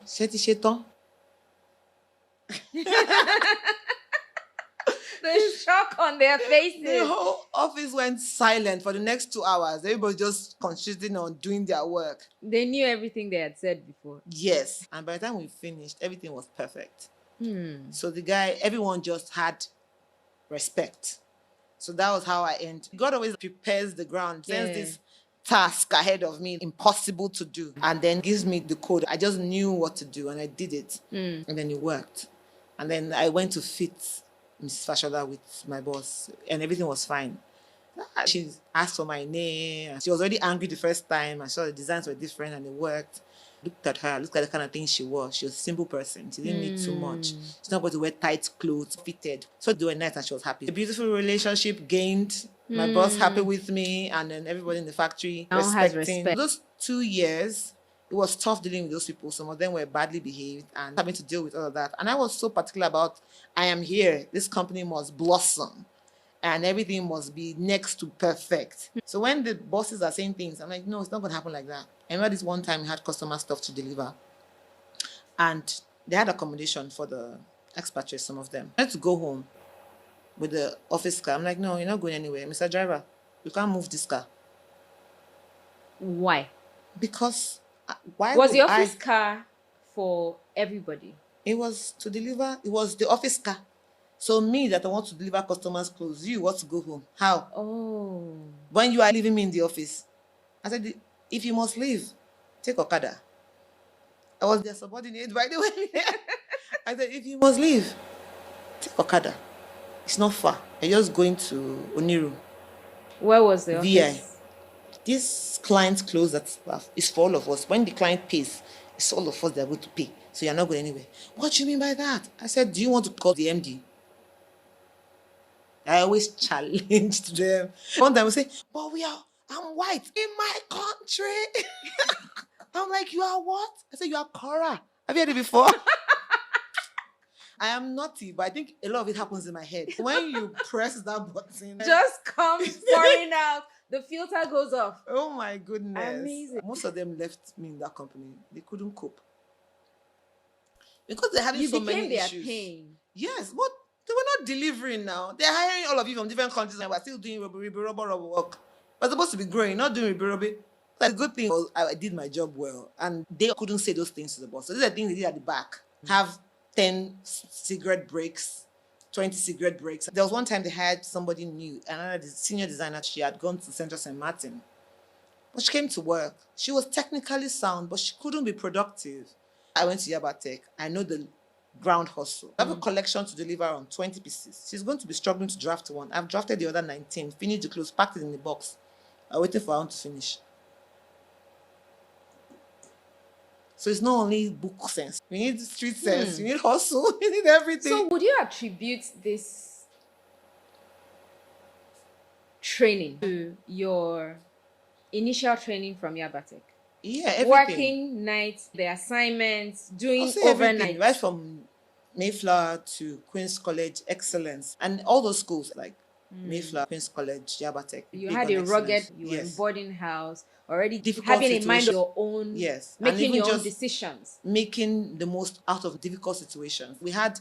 Sheton. The shock on their faces. The whole office went silent for the next 2 hours. Everybody just concentrating on doing their work. They knew everything they had said before. Yes. And by the time we finished, everything was perfect. So the guy, everyone just had respect. So that was how I end. God always prepares the ground, sends this task ahead of me, impossible to do, and then gives me the code. I just knew what to do and I did it. And then it worked. And then I went to fit Mrs. Fashola with my boss, and everything was fine. She asked for my name. She was already angry the first time. I saw the designs were different and it worked. Looked at her, looked at the kind of thing she was. She was a simple person. She didn't need too much. She's not going to wear tight clothes, fitted. So they were nice and she was happy. A beautiful relationship gained. My boss happy with me, and then everybody in the factory Now has respecting. respect. Those 2 years, it was tough dealing with those people. Some of them were badly behaved and having to deal with all of that. And I was so particular about, I am here. This company must blossom and everything must be next to perfect. So when the bosses are saying things, I'm like, no, it's not going to happen like that. I remember this one time we had customer stuff to deliver and they had accommodation for the expatriates, some of them. I had to go home with the office car. I'm like, no, you're not going anywhere. Mr. Driver, you can't move this car. Why? Because why Was would the office car for everybody? It was to deliver. It was the office car. So me that I want to deliver customers' clothes, you want to go home. How? Oh. When you are leaving me in the office. I said, if you must leave, take Okada. I was their subordinate, by the way. I said, if you must leave, take Okada. It's not far. You're just going to Oniru. Where was the VI. office? This client's clothes that is for all of us. When the client pays, it's all of us that are going to pay. So you're not going anywhere. What do you mean by that? I said, do you want to call the MD? I always challenged them. One time I say, but I'm white in my country. I'm like, you are what? I said, you are Cora. Have you heard it before? I am naughty, but I think a lot of it happens in my head. When you press that button, Just comes pouring out. The filter goes off. Oh my goodness. Amazing. Most of them left me in that company. They couldn't cope. Because they had You so became many their issues. pain. Yes, but they were not delivering now. They're hiring all of you from different countries and we're still doing rubber work. We're supposed to be growing, not doing rubber. Like, the good thing was I did my job well and they couldn't say those things to the boss. So these are things they did at the back. Have 10 cigarette breaks, 20 cigarette breaks. There was one time they hired somebody new, another senior designer. She had gone to Central St. Martin. But she came to work. She was technically sound, but she couldn't be productive. I went to Yaba Tech. I know the ground hustle. I have a collection to deliver on 20 pieces. She's going to be struggling to draft one. I've drafted the other 19, finished the clothes, packed it in the box. I'm waiting for her to finish. So it's not only book sense. We need street sense. We need hustle. We need everything. So would you attribute this training to your initial training from Yabatek? Yeah, everything. Working nights, the assignments, doing overnight. Right from Mayflower to Queen's College, excellence. And all those schools like Mayflower, Queen's College, Yabatek. You had a rugged, you were in boarding house, already difficult having in mind situation. your own, Yes, making your own decisions. Making the most out of difficult situations. We had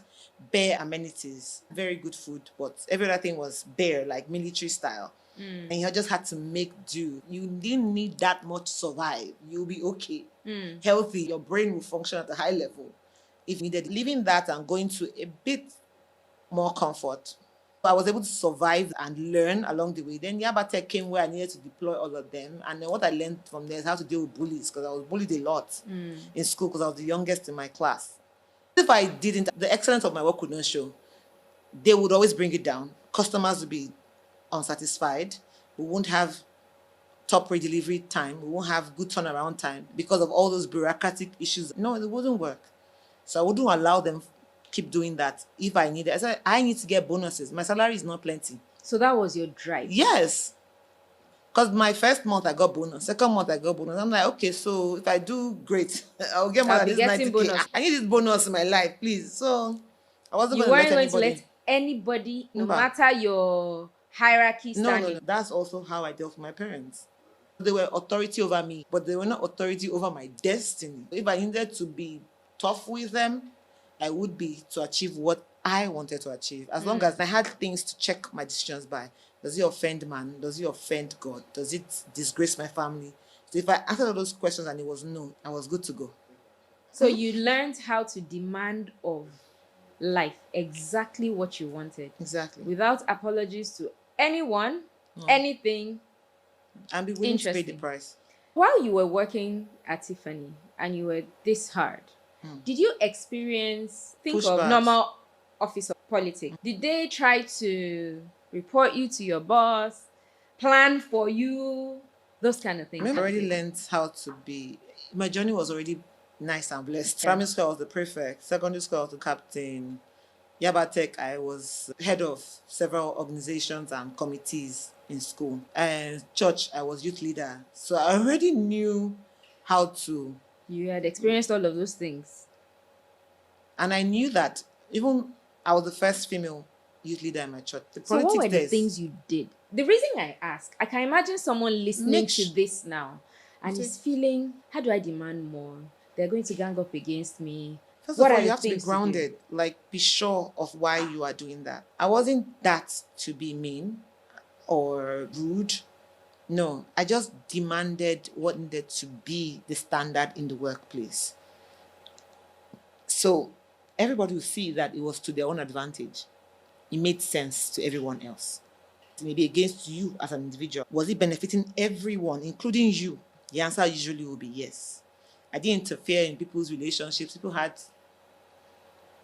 bare amenities, very good food, but everything was bare, like military style. And you just had to make do. You didn't need that much to survive. You'll be okay. Healthy. Your brain will function at a high level. If needed, leaving that and going to a bit more comfort. I was able to survive and learn along the way. Then Yabatek came where I needed to deploy all of them. And then what I learned from there is how to deal with bullies, because I was bullied a lot in school because I was the youngest in my class. If I didn't, the excellence of my work would not show. They would always bring it down. Customers would be unsatisfied. We won't have top rate delivery time. We won't have good turnaround time because of all those bureaucratic issues. No, it wouldn't work. So I wouldn't allow them keep doing that if I need it. I said, I need to get bonuses. My salary is not plenty. So that was your drive? Yes. Because my first month I got bonus. Second month I got bonus. I'm like, okay, so if I do great, I'll get more than this 90K. Bonus. I need this bonus in my life, please. So I wasn't going to let anybody, no matter your hierarchy standing. No. That's also how I dealt with my parents. They were authority over me, but they were not authority over my destiny. If I needed to be tough with them, I would be, to achieve what I wanted to achieve. As long as I had things to check my decisions by. Does it offend man? Does it offend God? Does it disgrace my family? So if I answered all those questions and it was no, I was good to go. So you learned how to demand of life exactly what you wanted. Exactly. Without apologies to anyone, anything. And be willing to pay the price. While you were working at Tiffany and you were this hard, did you experience, think of normal office politics? Did they try to report you to your boss, plan for you, those kind of things? I already learned how to be, my journey was already nice and blessed. Primary school I was the prefect, secondary school I was the captain. Yabatek, I was head of several organizations and committees in school. And church, I was youth leader. So I already knew how to. You had experienced all of those things. And I knew that even I was the first female youth leader in my church. So what were the things you did? The reason I ask, I can imagine someone listening to this now and is feeling, how do I demand more? They're going to gang up against me. First of all, you have to be grounded, like be sure of why you are doing that. I wasn't that to be mean or rude. No, I just demanded what needed to be the standard in the workplace. So everybody will see that it was to their own advantage. It made sense to everyone else. Maybe against you as an individual. Was it benefiting everyone, including you? The answer usually will be yes. I didn't interfere in people's relationships. People had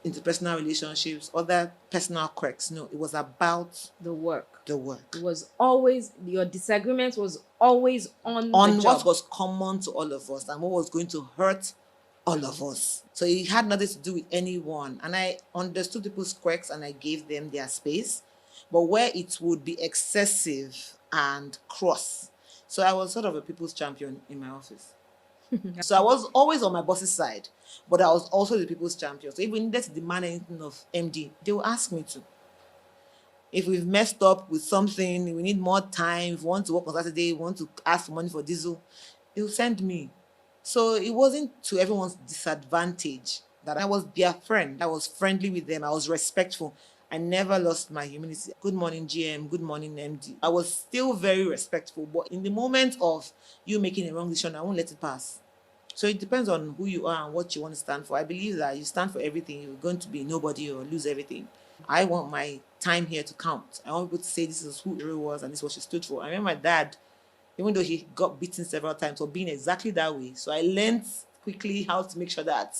interpersonal relationships, other personal quirks. No, it was about the work. The work. It was always, your disagreement was always on the job. What was common to all of us and what was going to hurt all of us. So it had nothing to do with anyone. And I understood people's quirks and I gave them their space. But where it would be excessive and cross. So I was sort of a people's champion in my office. So I was always on my boss's side, but I was also the people's champion. So if we needed to demand anything of MD, they will ask me to. If we've messed up with something, we need more time, if we want to work on Saturday, we want to ask for money for diesel, they will send me. So it wasn't to everyone's disadvantage that I was their friend. I was friendly with them. I was respectful. I never lost my humility. Good morning, GM. Good morning, MD. I was still very respectful, but in the moment of you making a wrong decision, I won't let it pass. So it depends on who you are and what you want to stand for. I believe that you stand for everything. You're going to be nobody or lose everything. I want my time here to count. I want people to say this is who Ero was and this is what she stood for. I remember my dad, even though he got beaten several times for being exactly that way. So I learned quickly how to make sure that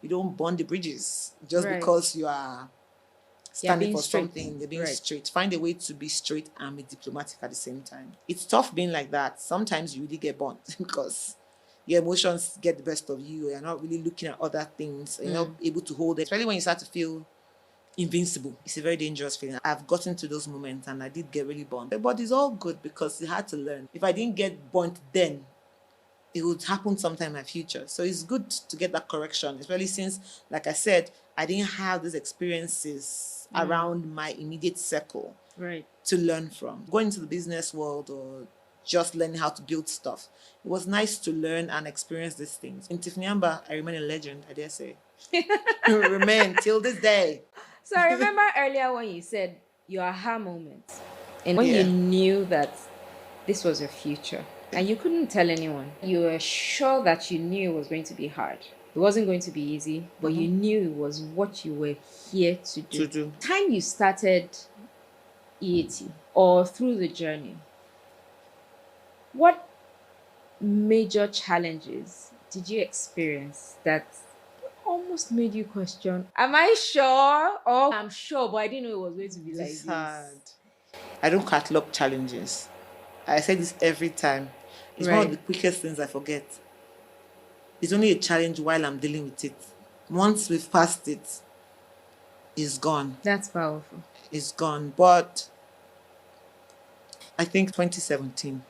You don't burn the bridges just Right. because you are standing for straight. something. You're being Right. straight. Find a way to be straight and be diplomatic at the same time. It's tough being like that. Sometimes you really get burnt because your emotions get the best of you. You're not really looking at other things. You're not able to hold it. Especially when you start to feel invincible. It's a very dangerous feeling. I've gotten to those moments and I did get really burnt. But it's all good because you had to learn. If I didn't get burnt then, it would happen sometime in my future. So it's good to get that correction, especially since, like I said, I didn't have these experiences around my immediate circle Right. to learn from. Going into the business world or just learning how to build stuff, it was nice to learn and experience these things. In Tiffany Amber, I remain a legend, I dare say. Remain till this day. So I remember earlier when you said your aha moment, and when you Yeah. knew that this was your future, and you couldn't tell anyone. You were sure that you knew it was going to be hard. It wasn't going to be easy, but you knew it was what you were here to do. Time you started EAT or through the journey, what major challenges did you experience that almost made you question, am I sure? Or I'm sure, but I didn't know it was going to be like It's this. hard. I don't catalog challenges. I say this every time. It's one of the quickest things I forget. It's only a challenge while I'm dealing with it. Once we've passed it, it's gone. That's powerful. It's gone. But I think 2017.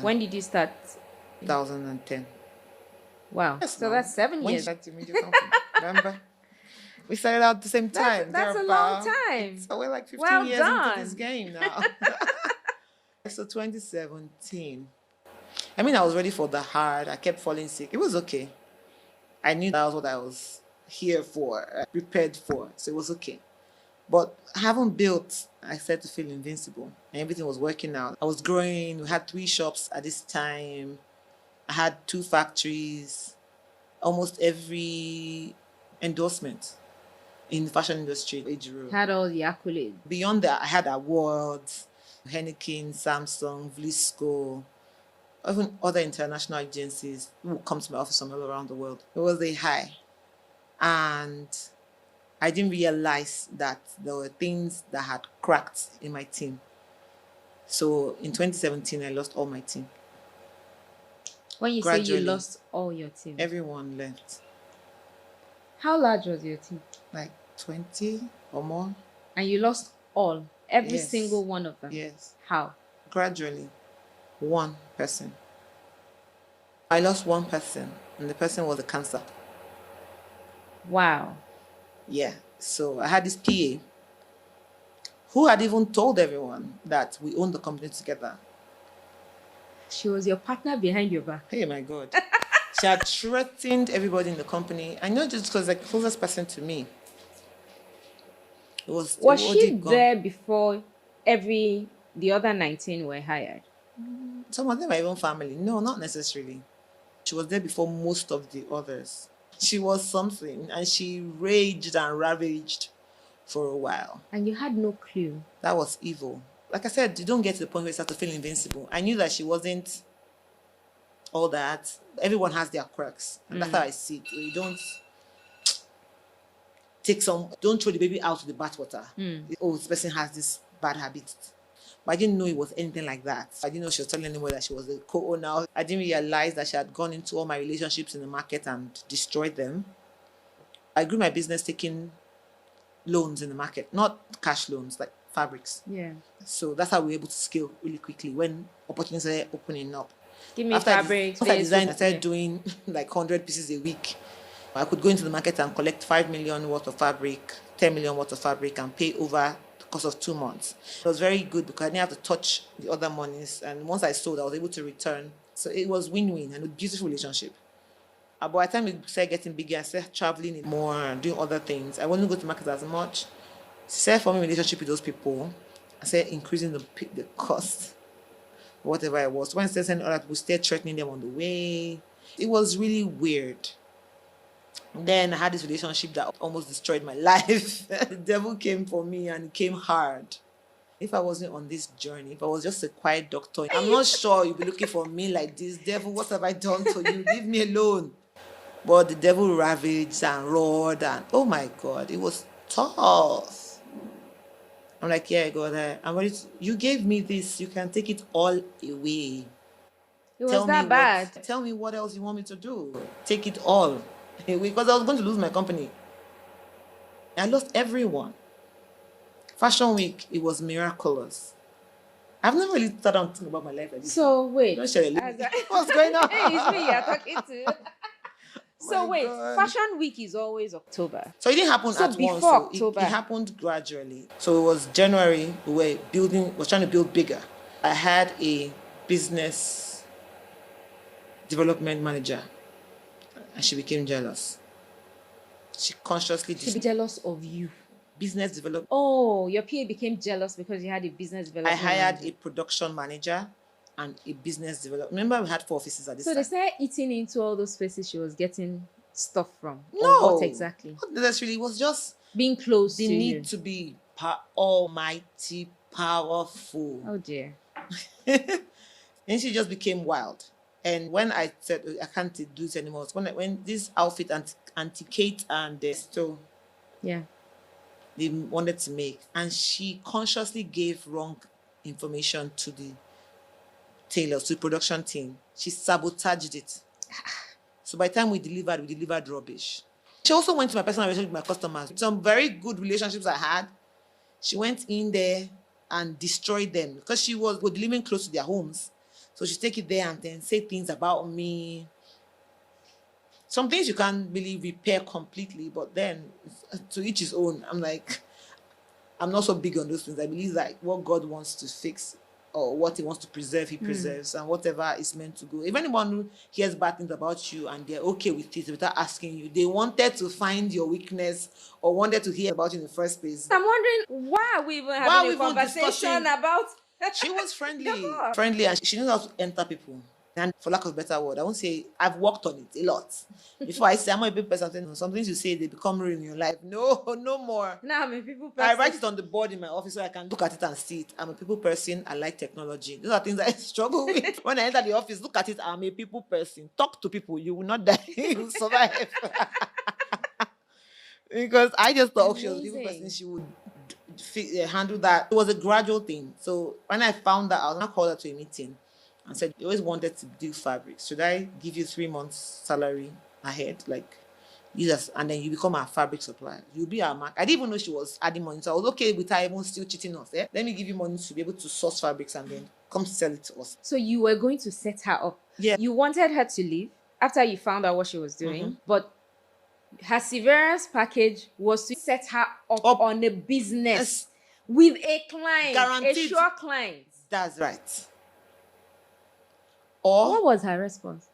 When did you start? 2010. Wow. Yes, So now. that's 7 When years. you started media company, remember? We started out at the same time. That's a long time. So we're like 15 Well years done. into this game now. So 2017. I mean, I was ready for the hard. I kept falling sick. It was okay. I knew that was what I was here for, prepared for. So it was okay. But I haven't built, I started to feel invincible. And everything was working out. I was growing. We had 3 shops at this time. I had 2 factories. Almost every endorsement in the fashion industry. Had all the accolades. Beyond that, I had awards. Henneken, Samsung, Vlisco, even other international agencies who would come to my office from all around the world. It was a high. And I didn't realize that there were things that had cracked in my team. So in 2017, I lost all my team. When you say you lost all your team, everyone left. How large was your team? Like 20 or more. And you lost all, every Yes. single one of them? Yes. How? Gradually. One person. I lost one person, and the person was a cancer. Wow. Yeah. So I had this PA who had even told everyone that we own the company together. She was your partner behind your back. Hey, my God. She had threatened everybody in the company. I know just because like the closest person to me. Was she there before the other 19 were hired? Some of them are even family. No, not necessarily. She was there before most of the others. She was something, and she raged and ravaged for a while. And you had no clue. That was evil. Like I said, you don't get to the point where you start to feel invincible. I knew that she wasn't all that. Everyone has their quirks. And that's how I see it. You don't don't throw the baby out with the bathwater. Oh, this person has this bad habit. But I didn't know it was anything like that. I didn't know she was telling anyone that she was the co-owner. I didn't realize that she had gone into all my relationships in the market and destroyed them. I grew my business taking loans in the market, not cash loans, like fabrics. Yeah. So that's how we were able to scale really quickly when opportunities started opening up. Give me fabrics. After I designed, I started doing like 100 pieces a week. I could go into the market and collect 5 million worth of fabric, 10 million worth of fabric, and pay over the course of 2 months. It was very good because I didn't have to touch the other monies. And once I sold, I was able to return. So it was win-win and a beautiful relationship. But by the time we started getting bigger, I started traveling more and doing other things. I wasn't going to market as much. Started forming a relationship with those people. I started increasing the cost, whatever it was. When I started sending other people, started threatening them on the way. It was really weird. Then I had this relationship that almost destroyed my life. The devil came for me and it came hard. If I wasn't on this journey, if I was just a quiet doctor, I'm not sure you'd be looking for me like this. Devil, what have I done to you? Leave me alone. But the devil ravaged and roared, and oh my God, it was tough. I'm like, yeah, God, I'm ready. You gave me this. You can take it all away. It was that bad. Tell me what else you want me to do. Take it all away, because I was going to lose my company. I lost everyone. Fashion Week, it was miraculous. I've never really thought down thinking about my life like this. So wait, What's going on? Hey, it's me you're talking to. So wait, God. Fashion Week is always October. So it didn't happen at before once. So October. it happened gradually. So it was January. We were trying to build bigger. I had a business development manager, and she became jealous. She consciously She be jealous of you. Business development. Oh, your PA became jealous because you had a business development. I hired a production manager and a business development. Remember, we had 4 offices at this time. So they started eating into all those places she was getting stuff from. No, or what exactly? Not necessarily. It was just being close to you. The need to be almighty, powerful. Oh dear. And she just became wild. And when I said I can't do this anymore, when this outfit Auntie Kate and Sto, yeah, they wanted to make, and she consciously gave wrong information to the tailors, to the production team. She sabotaged it. So by the time we delivered rubbish. She also went to my personal relationship with my customers. Some very good relationships I had, she went in there and destroyed them because we're living close to their homes. So she take it there and then say things about me. Some things you can't really repair completely, but then to each his own. I'm like, I'm not so big on those things. I believe like what God wants to fix or what he wants to preserve, he preserves, and whatever is meant to go. If anyone who hears bad things about you and they're okay with it without asking you, they wanted to find your weakness or wanted to hear about you in the first place. I'm wondering why we even having a conversation about. She was friendly, and she knew how to enter people. And for lack of a better word, I won't say I've worked on it a lot. Before I say I'm a big person, some things you say they become real in your life. No more. Now I'm a people person. I write it on the board in my office so I can look at it and see it. I'm a people person. I like technology. Those are things I struggle with. When I enter the office, look at it. I'm a people person. Talk to people. You will not die. You will survive. Because I just thought she was a people person. She would handle that. It was a gradual thing. So when I found that out, I called her to a meeting and said, you always wanted to do fabrics. Should I give you 3 months salary ahead? Like, and then you become our fabric supplier. You'll be our mark. I didn't even know she was adding money. So I was okay with her even still cheating us. Let me give you money to be able to source fabrics and then come sell it to us. So you were going to set her up. Yeah. You wanted her to leave after you found out what she was doing. But her severance package was to set her up on a business with a client, guaranteed, a sure client. That's right. Or what was her response?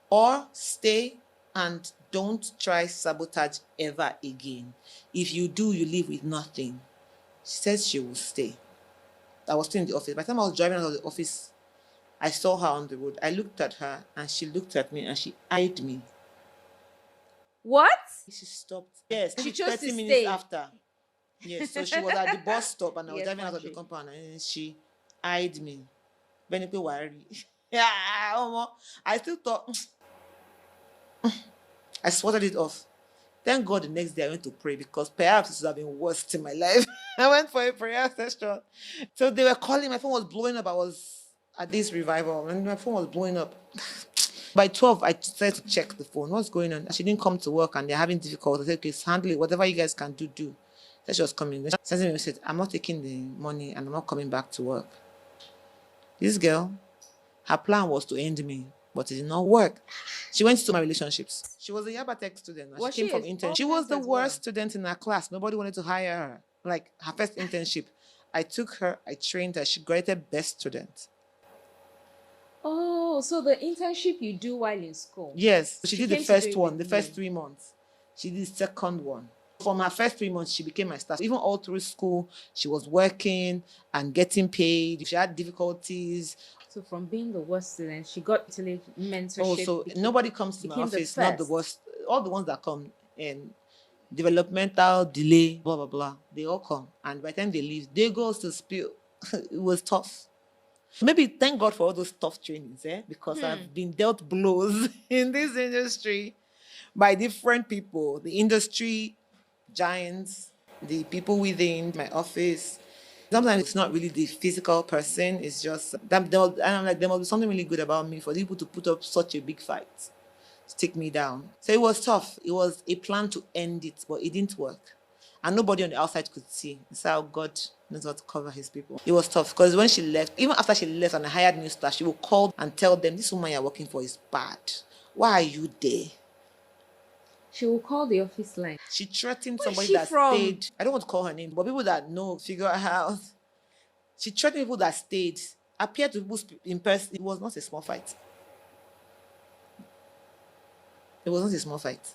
Or stay and don't try sabotage ever again. If you do, you leave with nothing. She says she will stay. I was still in the office. By the time I was driving out of the office, I saw her on the road. I looked at her and she looked at me and she eyed me. What? She stopped. Yes, she chose 30 to minutes stay after. Yes, so she was at the bus stop and I was driving out of the compound and she eyed me. Benefit worry. Yeah, I still thought I swatted it off. Thank God the next day I went to pray because perhaps this would have been worse in my life. I went for a prayer session. So they were calling, my phone was blowing up. I was at this revival and my phone was blowing up. By 12, I started to check the phone. What's going on? She didn't come to work and they're having difficulty. I said, okay, handle it. Whatever you guys can do. Then she was coming. Then she said, I'm not taking the money and I'm not coming back to work. This girl, her plan was to end me, but it did not work. She went to my relationships. She was a Yaba Tech student. She came from intern. She was the worst student in her class. Nobody wanted to hire her. Like her first internship. I took her, I trained her. She graduated best student. Oh, so the internship you do while in school? Yes. She did the first one, the first 3 months. She did the second one. From her first 3 months, she became my staff. Even all through school, she was working and getting paid. She had difficulties. So from being the worst student, she got to mentorship. Also, nobody comes to my office, not the worst. All the ones that come in developmental delay, blah, blah, blah, they all come. And by the time they leave, they go to spill. It was tough. Maybe thank God for all those tough trainings, because I've been dealt blows in this industry. by different people, the industry giants, the people within my office. Sometimes it's not really the physical person, it's just that, and I'm like, there must be something really good about me for people to put up such a big fight to take me down. So it was tough. It was a plan to end it, but it didn't work. And nobody on the outside could see. It's how God knows how to cover his people. It was tough because when she left, even after she left and I hired new staff, she would call and tell them, this woman you're working for is bad. Why are you there? She will call the office line. She threatened Where is somebody she that from? stayed. I don't want to call her name, but people that know figure out. She threatened people that stayed, appeared to people in person. It was not a small fight. It wasn't a small fight.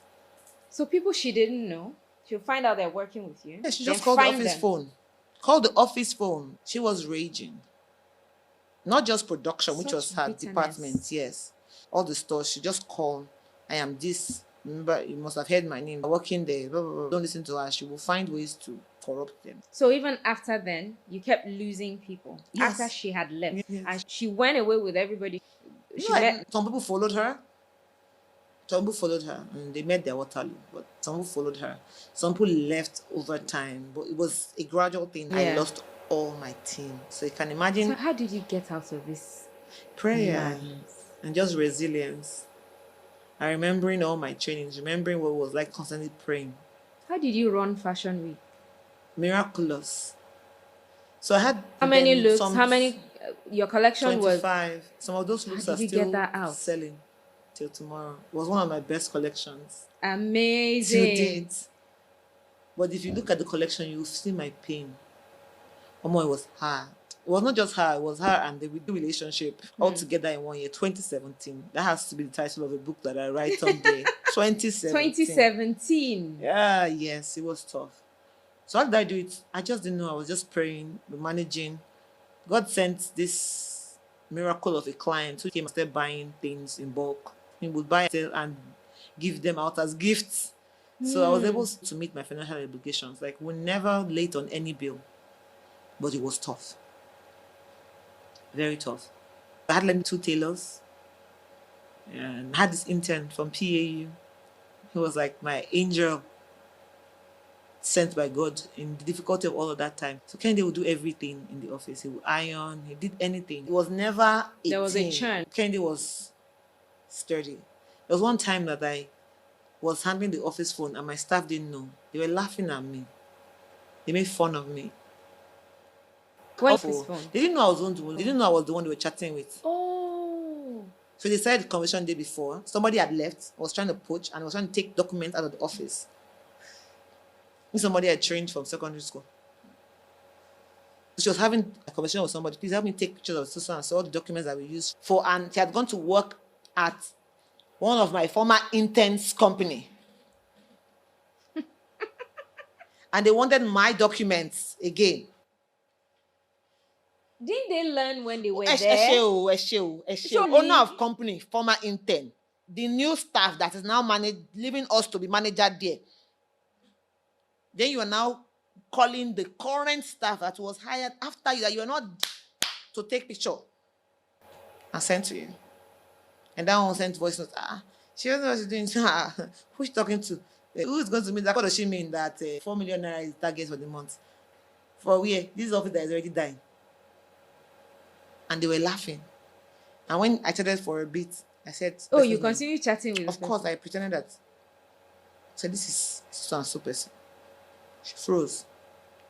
So people she didn't know, she'll find out they're working with you. Yeah, she just called the office phone. Called the office phone. She was raging. Not just production, which was her department, yes. All the stores, she just called. I am this. Remember, you must have heard my name. I'm working there. Blah, blah, blah. Don't listen to her. She will find ways to corrupt them. So even after then, you kept losing people. Yes. After she had left. Yes. And she went away with everybody. Some people followed her. Some people followed her and they met their Waterloo, but some people followed her. Some people left over time, but it was a gradual thing. Yeah. I lost all my team. So you can imagine. So how did you get out of this? Prayer and just resilience. I remembering all my trainings, remembering what it was like constantly praying. How did you run Fashion Week? Miraculous. So I had how many looks? How many? Your collection 25. was 25. Some of those looks are still selling till tomorrow. It was one of my best collections. Amazing. Till date. But if you look at the collection, you'll see my pain. It was hard. It was not just her, it was her and the relationship all together in 1 year, 2017. That has to be the title of a book that I write someday. 2017. 2017. Yeah, yes, it was tough. So how did I do it? I just didn't know. I was just praying, managing. God sent this miracle of a client who came and started buying things in bulk. He would buy and give them out as gifts. So I was able to meet my financial obligations. Like, we're never late on any bill. But it was tough. Very tough. I had like 2 tailors. And I had this intern from PAU. He was like my angel sent by God in the difficulty of all of that time. So Kennedy would do everything in the office. He would iron. He did anything. It was never there was a churn. Kennedy was sturdy. There was one time that I was handling the office phone and my staff didn't know. They were laughing at me. They made fun of me. What's his phone? They didn't know I was the one. They didn't know I was the one they were chatting with. Oh. So they said the conversation day before. Somebody had left, was trying to poach, and was trying to take documents out of the office. Somebody had trained from secondary school. She was having a conversation with somebody. Please help me take pictures of the system and so all the documents that we use for. And she had gone to work at one of my former interns' company. And they wanted my documents again. Didn't they learn when they were there? Owner of company, former intern. The new staff that is now leaving us to be manager there. Then you are now calling the current staff that was hired after you, that you are not to take picture and send to you. And that one sent voice note. She doesn't know what she's doing. Who's she talking to? Who is going to mean that? What does she mean that 4 million naira is target for the month? For where? This office that is already dying. And they were laughing. And when I chatted for a bit, I said, oh, you continue chatting with Of course, I pretended that. I said, this is so-and-so person. She froze.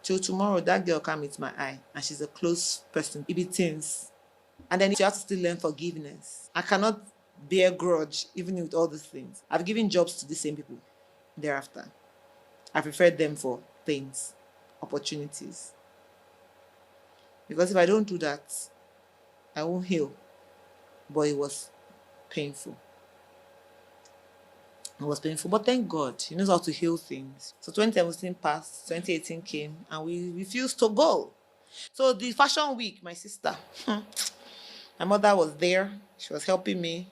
Till tomorrow, that girl can't meet my eye. And she's a close person. It be things. And then you have to still learn forgiveness. I cannot bear grudge, even with all these things. I've given jobs to the same people thereafter. I preferred them for things, opportunities. Because if I don't do that, I won't heal. But it was painful. It was painful. But thank God, He knows how to heal things. So 2017 passed, 2018 came, and we refused to go. So the Fashion Week, my sister, my mother was there. She was helping me.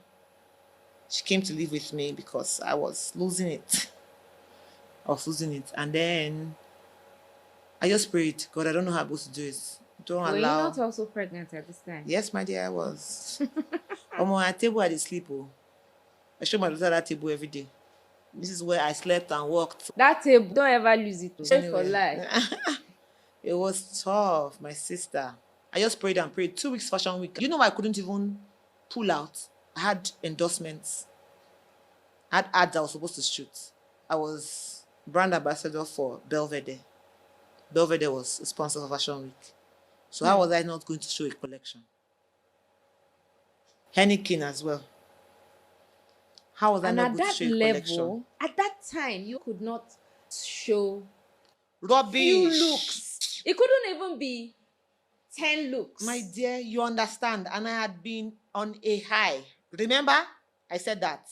She came to live with me because I was losing it. And then I just prayed, God, I don't know how I'm supposed to do it. Were you not also pregnant at this time? Yes, my dear, I was. On my table, I did sleep. I show my daughter that table every day. This is where I slept and worked. That table, don't ever lose it. For Anyway, life. it was tough, my sister. I just prayed and prayed. 2 weeks fashion week. You know, I couldn't even pull out. I had endorsements. I had ads I was supposed to shoot. I was brand ambassador for Belvedere. Belvedere was a sponsor for Fashion Week. So how was I not going to show a collection? Henneken as well. How was I not going to show a collection? At that time, you could not show rubbish. Few looks. It couldn't even be 10 looks. My dear, you understand. And I had been on a high. Remember? I said that.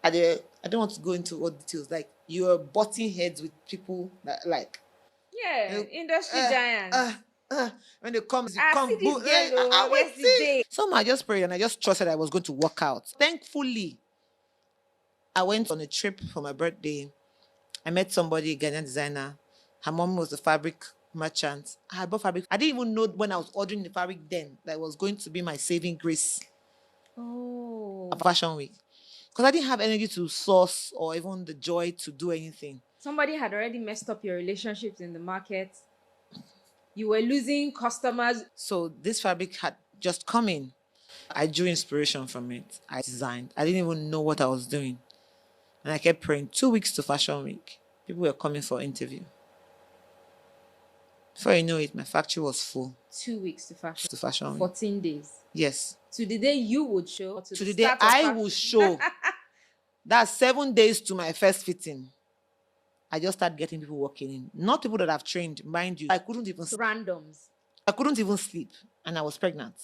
I don't want to go into all details. Like, you're butting heads with people that, like... Yeah, industry giants. When they come, So I just prayed and I just trusted I was going to work out. Thankfully, I went on a trip for my birthday. I met somebody, a Ghanaian designer. Her mom was a fabric merchant. I had bought fabric. I didn't even know when I was ordering the fabric then that it was going to be my saving grace. Oh. A Fashion Week. Because I didn't have energy to source or even the joy to do anything. Somebody had already messed up your relationships in the market. You were losing customers. So this fabric had just come in. I drew inspiration from it. I designed. I didn't even know what I was doing. And I kept praying. 2 weeks to Fashion Week. People were coming for interview. Before you know it, my factory was full. 2 weeks to Fashion Week. 14 days. Yes. To the day you would show. To the day I would show. That's 7 days to my first fitting. I just started getting people walking in. Not people that I've trained, mind you. I couldn't even... Randoms. I couldn't even sleep. And I was pregnant.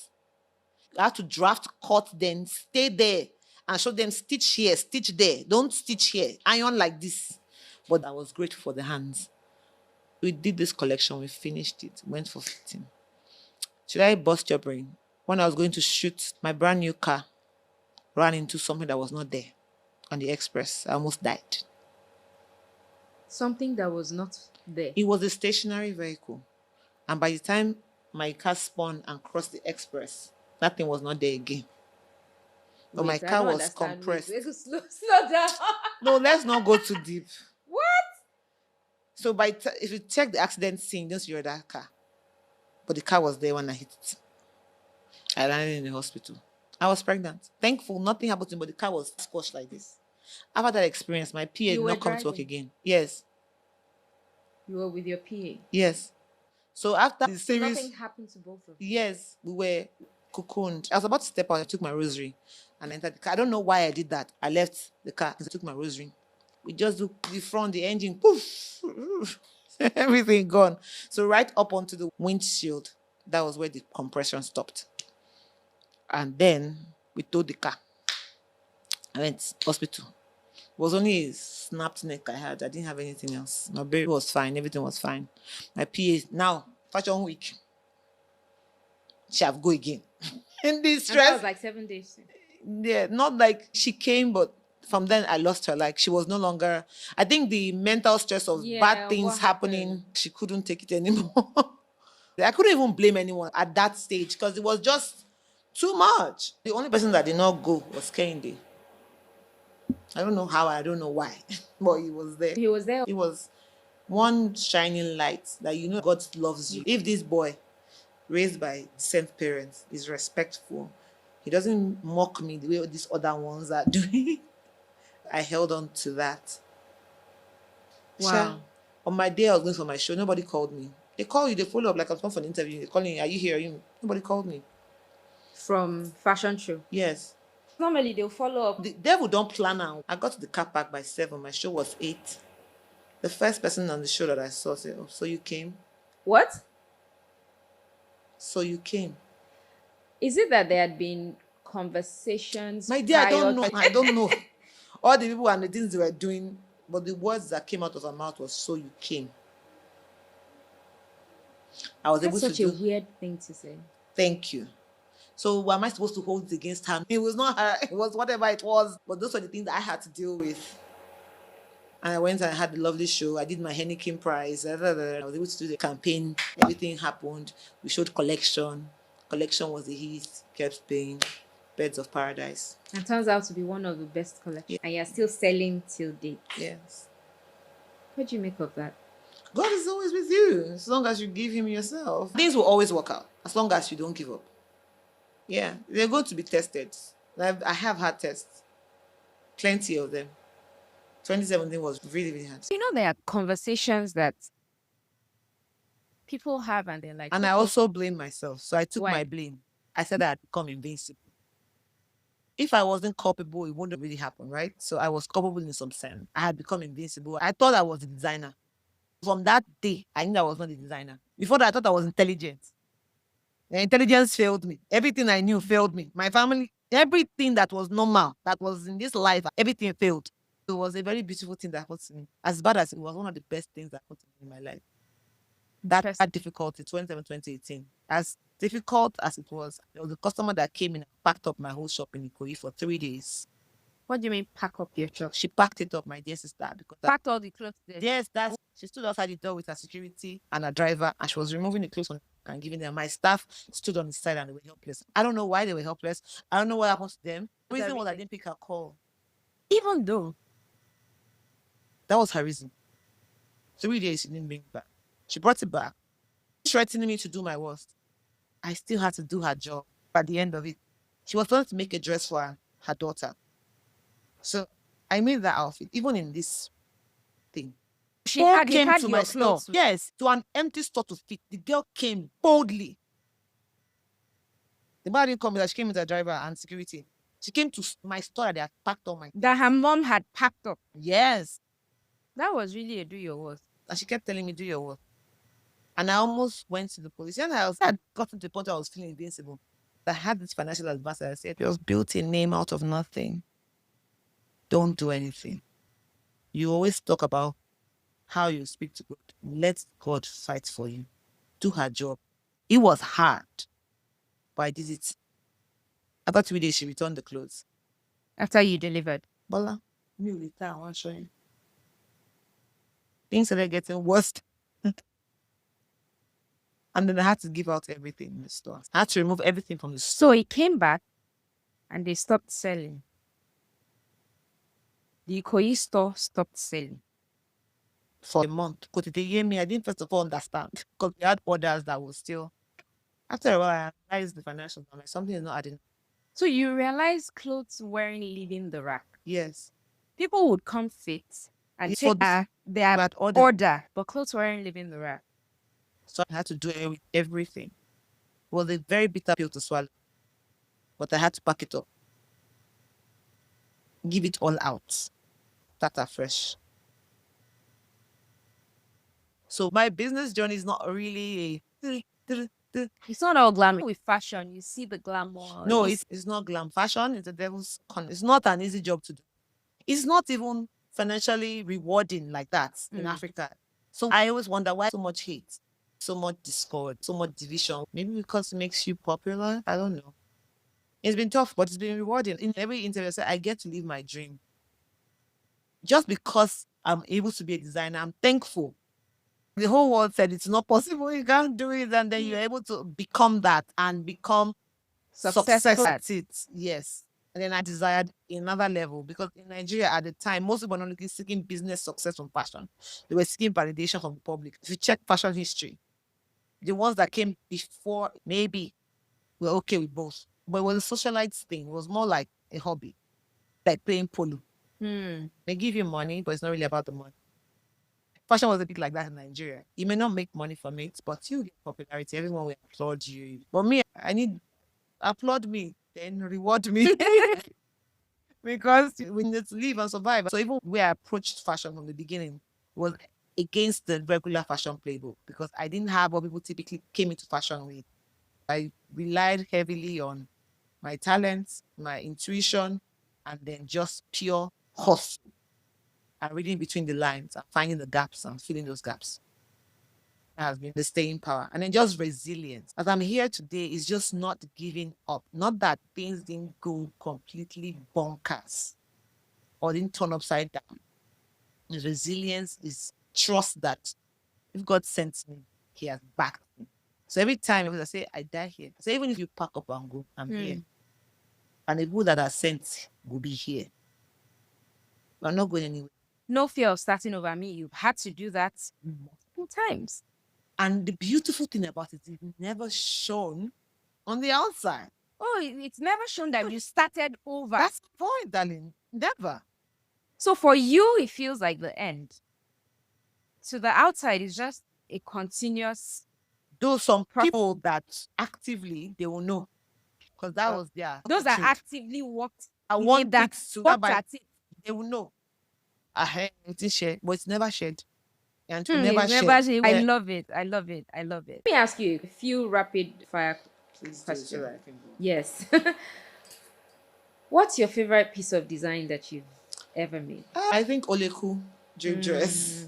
I had to draft, cut, then stay there and show them stitch here, stitch there. Don't stitch here. Iron like this. But I was grateful for the hands. We did this collection. We finished it. Went for fitting. Should I bust your brain? When I was going to shoot, my brand new car ran into something that was not there on the express. I almost died. Something that was not there? It was a stationary vehicle. And by the time my car spun and crossed the express, that thing was not there again. But my car was compressed. Slow down. No, let's not go too deep. What? So if you check the accident scene, you don't see that car. But the car was there when I hit it. I landed in the hospital. I was pregnant. Thankful, nothing happened to me, but the car was squashed like this. After that experience, my PA did not come to work again. Yes. You were with your PA? Yes. So after the series... Nothing happened to both of you? Yes, we were cocooned. I was about to step out. I took my rosary and entered the car. I don't know why I did that. I left the car and I took my rosary. We just do the front, the engine, poof, everything gone. So right up onto the windshield, that was where the compression stopped. And then we towed the car. I went to hospital. It was only a snapped neck I had. I didn't have anything else. My baby was fine. Everything was fine. My PA, now, Fashion Week, she have go again. In this stress. And that was like 7 days. Yeah, not like she came, but from then I lost her. Like she was no longer, I think the mental stress of bad things happening, she couldn't take it anymore. I couldn't even blame anyone at that stage because it was just too much. The only person that did not go was Kehinde. I don't know how, I don't know why, but he was there. He was there. He was one shining light that you know God loves you. If this boy, raised by decent parents, is respectful, he doesn't mock me the way these other ones are doing. I held on to that. Wow. On my day I was going for my show, nobody called me. They call you, they follow up like I'm going for an interview. They're calling you, are you here? Are you? Nobody called me. From fashion show? Yes. Normally they'll follow up. The devil don't plan now. I got to the car park by 7. My show was 8. The first person on the show that I saw said, oh, so you came? What? So you came. Is it that there had been conversations? My dear, I don't know. I don't know. All the people and the things they were doing, but the words that came out of her mouth was, so you came. I was able to do... That's such a weird thing to say. Thank you. So why am I supposed to hold it against her? It was not her. It was whatever it was. But those were the things that I had to deal with. And I went and had a lovely show. I did my Henneken prize. I was able to do the campaign. Everything happened. We showed collection. Collection was a hit. Kept paying. Beds of Paradise. And turns out to be one of the best collections. Yeah. And you're still selling till date. Yes. What do you make of that? God is always with you as long as you give him yourself. Things will always work out as long as you don't give up. Yeah, they're going to be tested. I have had tests, plenty of them. 2017 was really, really hard. You know, there are conversations that people have and they're like... And I also blame myself. So I took Why? my blame. I said that I'd become invincible. If I wasn't culpable, it wouldn't really happen, right? So I was culpable in some sense. I had become invincible. I thought I was the designer. From that day, I knew I was not the designer. Before that, I thought I was intelligent. The intelligence failed me. Everything I knew failed me. My family, everything that was normal, that was in this life, everything failed. It was a very beautiful thing that happened to me. As bad as it was, one of the best things that happened to me in my life. That difficulty, 2018. As difficult as it was, there was a customer that came in and packed up my whole shop in Ikoyi for 3 days. What do you mean pack up your shop? She packed it up, my dear sister. Because Packed all the clothes there? Yes, she stood outside the door with her security and a driver, and she was removing the clothes and giving them. My staff stood on the side and they were helpless. I don't know why they were helpless. I don't know what happened to them. The reason was I didn't pick her call. Even though that was her reason. 3 days she didn't bring it back. She brought it back, threatening me to do my worst. I still had to do her job. At the end of it, she was planning to make a dress for her daughter. So I made that outfit, even in this thing. she came to my store. Yes, to an empty store to fit. The girl came boldly. The man didn't come with her. She came with her driver and security. She came to my store that they had packed all my... That her mom had packed up. Yes. That was really a do your worst. And she kept telling me, do your work. And I almost went to the police. And I had gotten to the point where I was feeling invincible. I had this financial advisor. I said, just built a name out of nothing. Don't do anything. You always talk about how you speak to God. Let God fight for you. Do her job. It was hard, but I did it. After 2 days, she returned the clothes. After you delivered? Bola, me later, I want to show you. Things started getting worse. And then I had to give out everything in the store. I had to remove everything from the store. So it came back and they stopped selling. The Ikoyi store stopped selling. For a month. Because they hear me, I didn't first of all understand. Because we had orders that were still... After a while, I realized the financial number. Something is not adding. So you realized clothes weren't leaving the rack? Yes. People would come fit and take their order, but clothes weren't leaving the rack. So I had to do everything. It was a very bitter pill to swallow. But I had to pack it up. Give it all out. Start afresh. So my business journey is not really... It's not all glamour. With fashion, you see the glamour. No, it's not glam. Fashion is the devil's con. It's not an easy job to do. It's not even financially rewarding like that in Africa. So I always wonder why so much hate, so much discord, so much division. Maybe because it makes you popular. I don't know. It's been tough, but it's been rewarding. In every interview, I say I get to live my dream. Just because I'm able to be a designer, I'm thankful. The whole world said it's not possible, you can't do it, and then you're able to become that and become successful at it. Yes. And then I desired another level because in Nigeria at the time, most people were not seeking business success from fashion. They were seeking validation from the public. If you check fashion history, the ones that came before maybe were okay with both. But it was a socialite thing. It was more like a hobby, like playing polo. They give you money, but it's not really about the money. Fashion was a bit like that in Nigeria. You may not make money from it, but you get popularity. Everyone will applaud you. But me, I need applaud me, then reward me. Because we need to live and survive. So even where I approached fashion from the beginning was against the regular fashion playbook because I didn't have what people typically came into fashion with. I relied heavily on my talents, my intuition, and then just pure hustle. And reading between the lines and finding the gaps and filling those gaps. That has been the staying power. And then just resilience. As I'm here today, is just not giving up. Not that things didn't go completely bonkers or didn't turn upside down. The resilience is trust that if God sent me, He has backed me. So every time I say, I die here. So even if you pack up and go, I'm here. And the people that are sent will be here. We're not going anywhere. No fear of starting over me. You've had to do that multiple times. And the beautiful thing about it is never shown on the outside. Oh, it's never shown that you started over. That's the point, darling. Never. So for you, it feels like the end. To the outside, it's just a continuous. Though some people that actively, they will know. Because that was their Those that opportunity. actively worked. I want that it to worked at it. they will know. I heard it is shared, but it's never shared. And It's never never shared. I love it. I love it. I love it. Let me ask you a few rapid fire Please do, questions. so that I can go. Yes. What's your favorite piece of design that you've ever made? I think Oleku dream dress.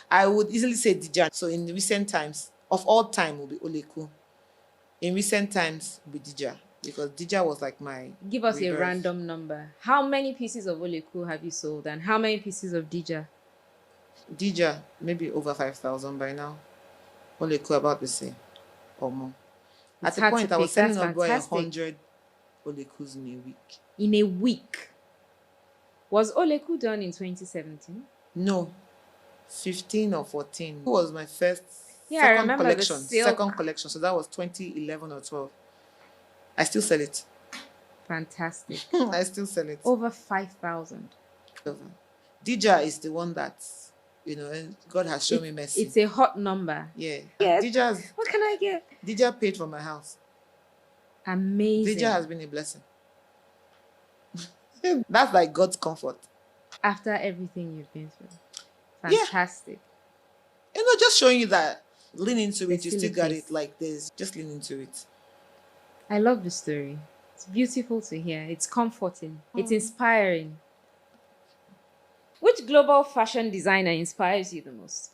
I would easily say Dija. So in recent times, of all time, will be Oleku. In recent times, will be Dija, because Dija was like my. Give us rebirth. a random number. How many pieces of Oleku have you sold, and how many pieces of Dija? Dija, maybe over 5,000 by now. Oleku about the same or more. At It's the hard point, to I was pick. selling That's about fantastic. 100 Olekus in a week. In a week. Was Oleku done in 2017? No, 15 or 14. It was my first Yeah, I second remember the collection. silk. Second collection. So that was 2011 or 12. I still sell it. Fantastic. I still sell it. Over 5,000. Dija is the one that, God has shown me mercy. It's a hot number. Yeah. Yes. What can I get? Dija paid for my house. Amazing. Dija has been a blessing. That's like God's comfort. After everything you've been through. Yeah. Fantastic. Just showing you that lean into it, you There's still still a got place. it. Like this, just lean into it. I love the story. It's beautiful to hear. It's comforting. It's inspiring. Which global fashion designer inspires you the most?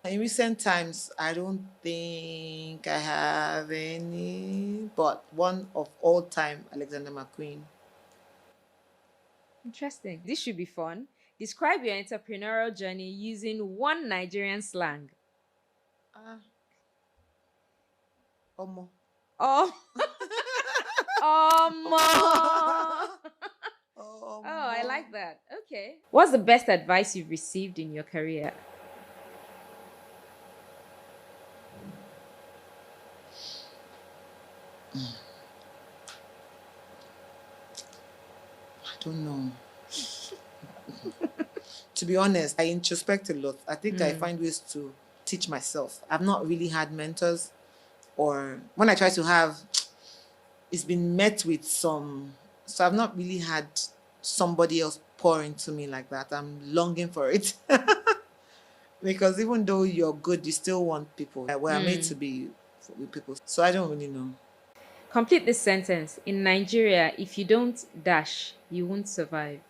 In recent times, I don't think I have any, but one of all time, Alexander McQueen. Interesting. This should be fun. Describe your entrepreneurial journey using one Nigerian slang. Omo. Oh. Oh, I like that. Okay. What's the best advice you've received in your career? I don't know. To be honest, I introspect a lot. I think I find ways to teach myself. I've not really had mentors, or when I try to have, it's been met with some. So I've not really had somebody else pour into me like that. I'm longing for it. Because even though you're good, you still want people. We're made to be with people. So I don't really know. Complete this sentence. In Nigeria, if you don't dash, you won't survive.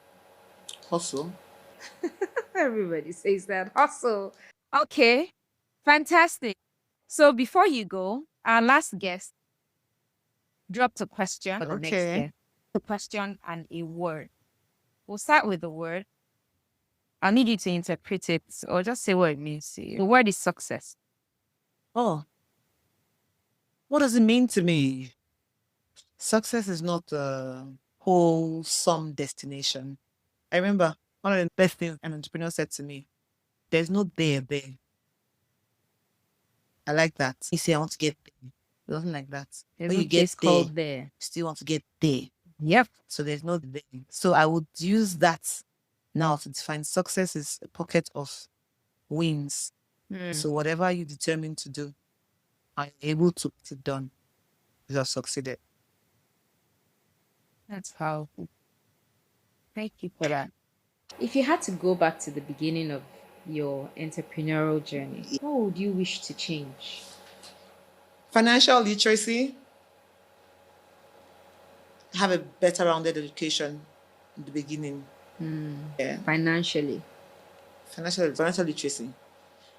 Hustle. Everybody says that. Hustle. Okay, fantastic. So before you go, our last guest dropped a question for the next Okay. guest. A question and a word. We'll start with the word. I'll need you to interpret it or just say what it means to you. The word is success. Oh. What does it mean to me? Success is not a wholesome destination. I remember one of the best things an entrepreneur said to me, there's no there. I like that. You say, I want to get there. It wasn't like that. There's When no you get place there, called there. you still want to get there. Yep. So there's no there. So I would use that now to define success is a pocket of wins. So whatever you determine to do, are you able to get it done? You have succeeded. That's powerful. Thank you for that. If you had to go back to the beginning of your entrepreneurial journey, what would you wish to change? Financial literacy. Have a better rounded education in the beginning. Yeah. Financially. Financial literacy.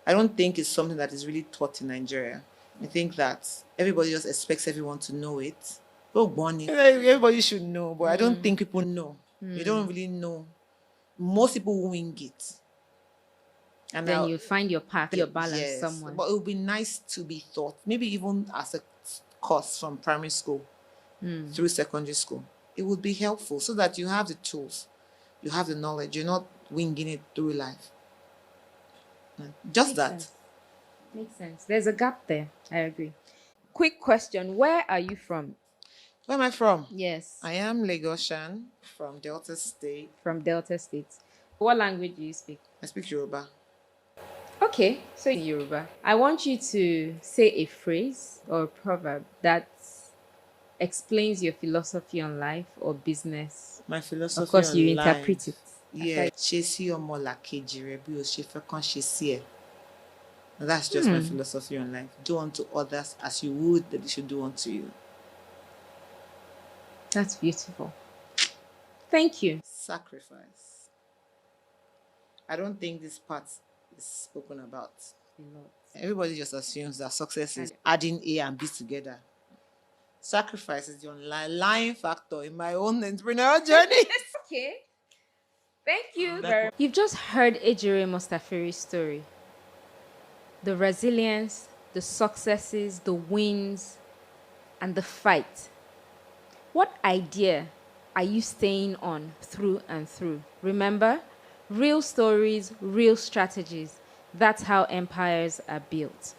I don't think it's something that is really taught in Nigeria. I think that everybody just expects everyone to know it. Oh, Bonnie. Everybody should know, but I don't think people know. You don't really know. Most people wing it. And Then now- you find your path, your balance yes, somewhere. but it would be nice to be taught, maybe even as a course from primary school through secondary school. it would be helpful so that you have the tools, you have the knowledge, you're not winging it through life. Just Makes that. sense. Makes sense. There's a gap there. I agree. Quick question. Where are you from? Where am I from? Yes. I am Lagosian from Delta State. From Delta State. What language do you speak? I speak Yoruba. Okay, so in Yoruba. I want you to say a phrase or a proverb that explains your philosophy on life or business. My philosophy Of course, on you life. interpret it. Yeah. Ṣe sí ọmọlàkejì rẹ bí o ṣe fẹ́ kán ṣe sí ẹ. That's just my philosophy on life. Do unto others as you would that they should do unto you. That's beautiful. Thank you. Sacrifice. I don't think this part is spoken about. Everybody just assumes that success is adding A and B together. Sacrifice is the underlying factor in my own entrepreneurial journey. Okay. Thank you very much. You've just heard Ejire Mustafiri's story. The resilience, the successes, the wins, and the fight. What idea are you staying on through and through? Remember, real stories, real strategies. That's how empires are built.